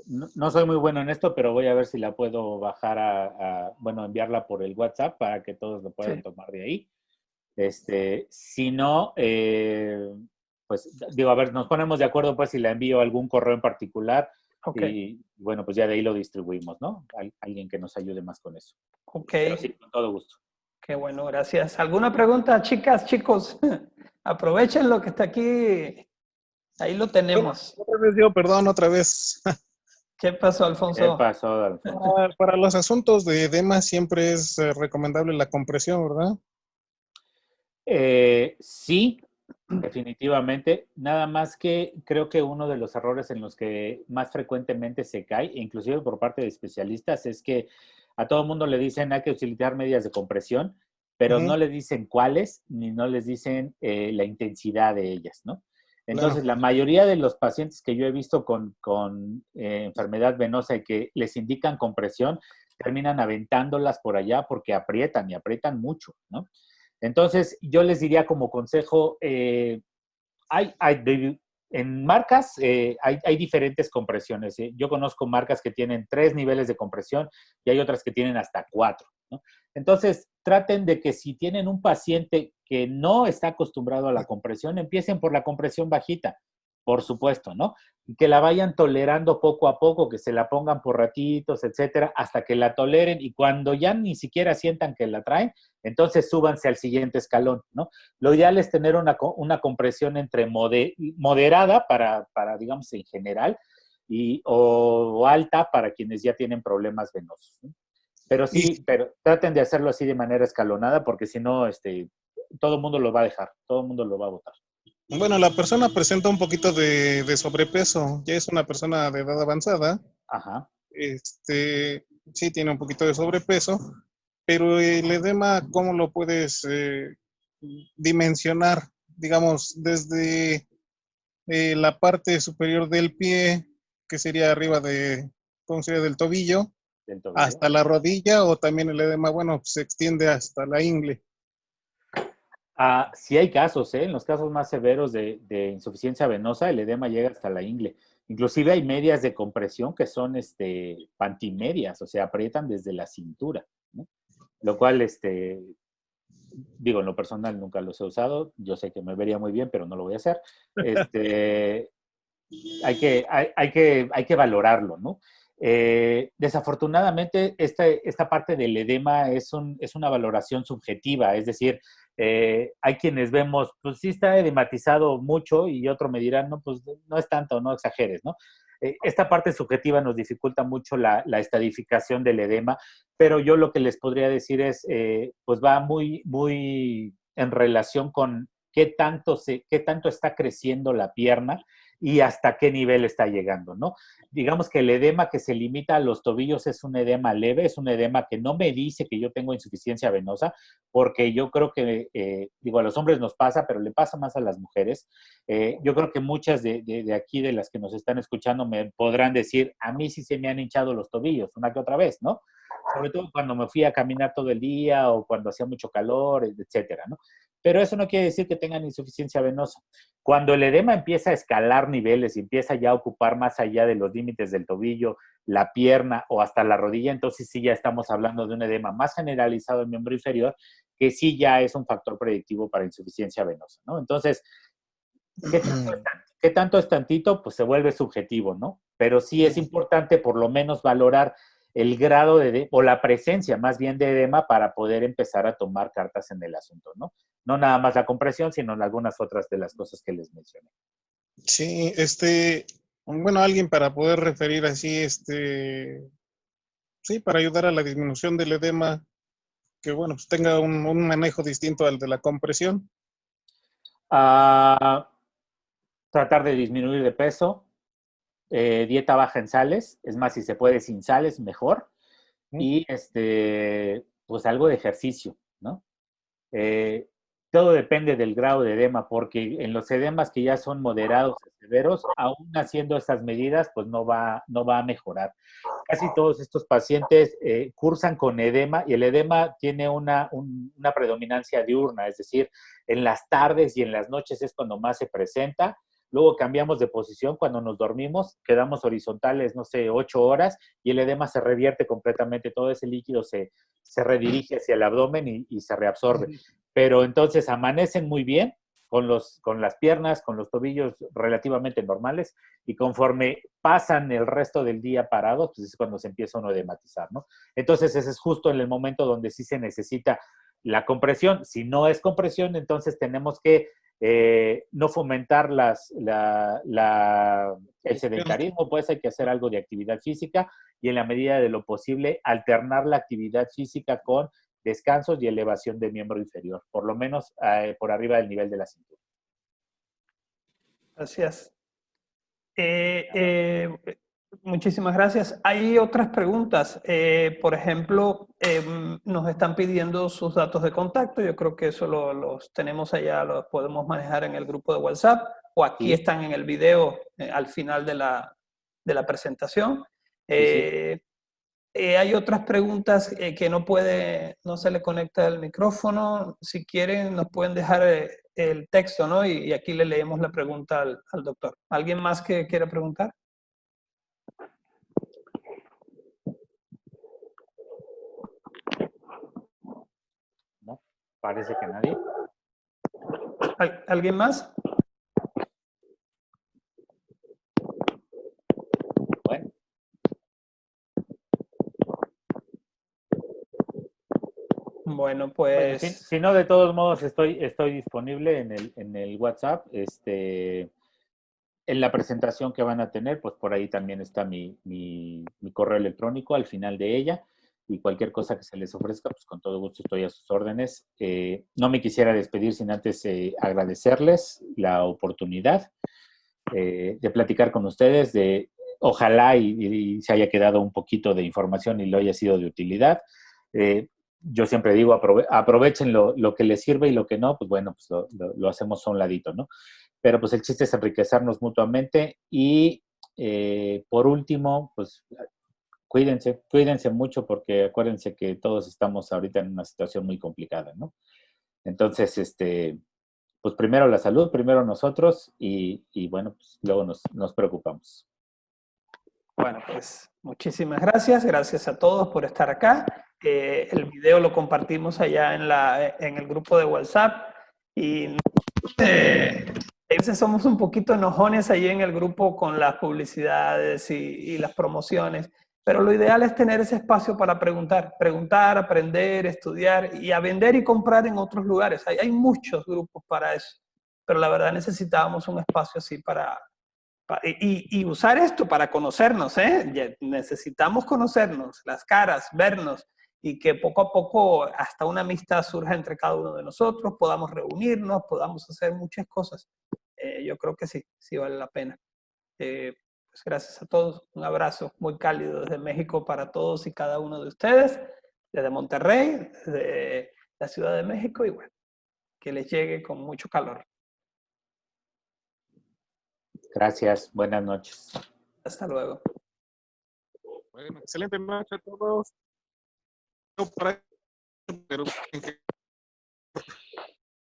No soy muy bueno en esto, pero voy a ver si la puedo bajar bueno, enviarla por el WhatsApp para que todos lo puedan Sí. tomar de ahí. Si no, pues digo, a ver, nos ponemos de acuerdo pues si la envío a algún correo en particular Ok. y bueno, pues ya de ahí lo distribuimos, ¿no? Alguien que nos ayude más con eso. Ok. Pero sí, con todo gusto. Qué bueno, gracias. ¿Alguna pregunta, chicas, chicos? Aprovechen lo que está aquí. Ahí lo Bueno, tenemos. otra vez yo, perdón, otra vez. ¿Qué pasó, ¿Qué Alfonso? pasó, Alfonso? Para los asuntos de edema siempre es recomendable la compresión, ¿verdad? Sí, definitivamente. Nada más que creo que uno de los errores en los que más frecuentemente se cae, inclusive por parte de especialistas, es que a todo mundo le dicen hay que utilizar medidas de compresión, pero Ujú, no les dicen cuáles ni no les dicen la intensidad de ellas, ¿no? claro. Entonces, la mayoría de los pacientes que yo he visto con enfermedad venosa y que les indican compresión, terminan aventándolas por allá porque aprietan y aprietan mucho, ¿no? Entonces, yo les diría como consejo, en marcas hay diferentes compresiones. Yo conozco marcas que tienen 3 niveles de compresión y hay otras que tienen hasta 4, ¿no? Entonces, traten de que si tienen un paciente que no está acostumbrado a la compresión, empiecen por la compresión bajita, por supuesto, ¿no? Y que la vayan tolerando poco a poco, que se la pongan por ratitos, etcétera, hasta que la toleren y cuando ya ni siquiera sientan que la traen, entonces súbanse al siguiente escalón, ¿no? Lo ideal es tener una compresión entre moderada para, digamos, en general, o alta para quienes ya tienen problemas venosos, ¿no? Pero Y sí, pero traten de hacerlo así de manera escalonada, porque si no, todo el mundo lo va a dejar, todo el mundo lo va a votar. bueno, la persona presenta un poquito de sobrepeso, ya es una persona de edad avanzada, Ajá. sí tiene un poquito de sobrepeso, pero el edema, ¿cómo lo puedes dimensionar? Digamos, desde la parte superior del pie, que sería arriba ¿cómo sería? Del tobillo, Del tobillo. hasta la rodilla, o también el edema, bueno, se extiende hasta la ingle. Sí hay casos, ¿eh? En los casos más severos de insuficiencia venosa, el edema llega hasta la ingle. Inclusive hay medias de compresión que son pantimedias, o sea, aprietan desde la cintura, ¿no? Lo cual, digo, en lo personal nunca los he usado. Yo sé que me vería muy bien, pero no lo voy a hacer. Hay que valorarlo, ¿no? Desafortunadamente, esta parte del edema es una valoración subjetiva, es decir, hay quienes vemos, pues sí está edematizado mucho y otro me dirán, no, pues no es tanto, no exageres, ¿no? esta parte subjetiva nos dificulta mucho la estadificación del edema, pero yo lo que les podría decir es, pues va muy, muy en relación con qué tanto está creciendo la pierna y hasta qué nivel está llegando, ¿no? Digamos que el edema que se limita a los tobillos es un edema leve, es un edema que no me dice que yo tengo insuficiencia venosa, porque yo creo que, digo, a los hombres nos pasa, pero le pasa más a las mujeres. Yo creo que muchas de aquí, de las que nos están escuchando, me podrán decir, a mí sí se me han hinchado los tobillos, una que otra vez, ¿no? Sobre todo cuando me fui a caminar todo el día o cuando hacía mucho calor, etcétera, ¿no? Pero eso no quiere decir que tengan insuficiencia venosa. Cuando el edema empieza a escalar niveles y empieza ya a ocupar más allá de los límites del tobillo, la pierna o hasta la rodilla, entonces sí ya estamos hablando de un edema más generalizado del miembro inferior, que sí ya es un factor predictivo para insuficiencia venosa, ¿no? Entonces, ¿qué tanto es tantito? Pues se vuelve subjetivo, ¿no? Pero sí es importante por lo menos valorar el grado o la presencia más bien de edema para poder empezar a tomar cartas en el asunto, ¿no? No nada más la compresión, sino algunas otras de las cosas que les mencioné. Sí, bueno, alguien para poder referir así, sí, para ayudar a la disminución del edema, que bueno, pues tenga un manejo distinto al de la compresión. Tratar de disminuir de peso, dieta baja en sales, es más, si se puede sin sales, mejor, y pues algo de ejercicio, ¿no? Todo depende del grado de edema, porque en los edemas que ya son moderados o severos, aún haciendo estas medidas, pues no va a mejorar. Casi todos estos pacientes cursan con edema, y el edema tiene una predominancia diurna, es decir, en las tardes y en las noches es cuando más se presenta. Luego cambiamos de posición, cuando nos dormimos, quedamos horizontales, no sé, 8 horas, y el edema se revierte completamente, todo ese líquido se redirige hacia el abdomen y se reabsorbe. Pero entonces amanecen muy bien, con las piernas, con los tobillos relativamente normales, y conforme pasan el resto del día parados, pues es cuando se empieza uno a edematizar, ¿no? Entonces ese es justo en el momento donde sí se necesita la compresión. Si no es compresión, entonces tenemos que no fomentar el sedentarismo, pues hay que hacer algo de actividad física, y en la medida de lo posible alternar la actividad física con descansos y elevación de miembro inferior, por lo menos por arriba del nivel de la cintura. Gracias. Muchísimas gracias. Hay otras preguntas. Por ejemplo, nos están pidiendo sus datos de contacto. Yo creo que eso los tenemos allá, los podemos manejar en el grupo de WhatsApp, o aquí Sí. están en el video al final de la presentación. Sí. Hay otras preguntas que no se le conecta el micrófono. Si quieren, nos pueden dejar el texto, ¿no? Y aquí le leemos la pregunta al doctor. ¿Alguien más que quiera preguntar? ¿No? Parece que nadie. ¿Alguien más? Bueno, pues... Bueno, si no, de todos modos estoy disponible en el WhatsApp. En la presentación que van a tener, pues por ahí también está mi correo electrónico al final de ella, y cualquier cosa que se les ofrezca, pues con todo gusto estoy a sus órdenes. No me quisiera despedir sin antes agradecerles la oportunidad de platicar con ustedes, ojalá y se haya quedado un poquito de información y lo haya sido de utilidad. Yo siempre digo, aprovechen lo que les sirve, y lo que no, pues bueno, pues lo hacemos a un ladito, ¿no? Pero pues el chiste es enriquecernos mutuamente. Y por último, pues cuídense mucho, porque acuérdense que todos estamos ahorita en una situación muy complicada, ¿no? Entonces, pues primero la salud, primero nosotros, y bueno, pues luego nos preocupamos. Bueno, pues muchísimas gracias. Gracias a todos por estar acá. El video lo compartimos allá en el grupo de WhatsApp. Y a veces somos un poquito enojones ahí en el grupo con las publicidades y las promociones. Pero lo ideal es tener ese espacio para preguntar, aprender, estudiar, y a vender y comprar en otros lugares. Hay muchos grupos para eso. Pero la verdad necesitábamos un espacio así para Y usar esto para conocernos, ¿eh? Necesitamos conocernos, las caras, vernos, y que poco a poco hasta una amistad surja entre cada uno de nosotros, podamos reunirnos, podamos hacer muchas cosas. Yo creo que sí, sí vale la pena. Pues gracias a todos, un abrazo muy cálido desde México para todos y cada uno de ustedes, desde Monterrey, desde la Ciudad de México, y bueno, que les llegue con mucho calor. Gracias, buenas noches. Hasta luego. Bueno, excelente noche a todos. No, pero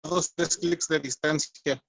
a 2-3 clics de distancia.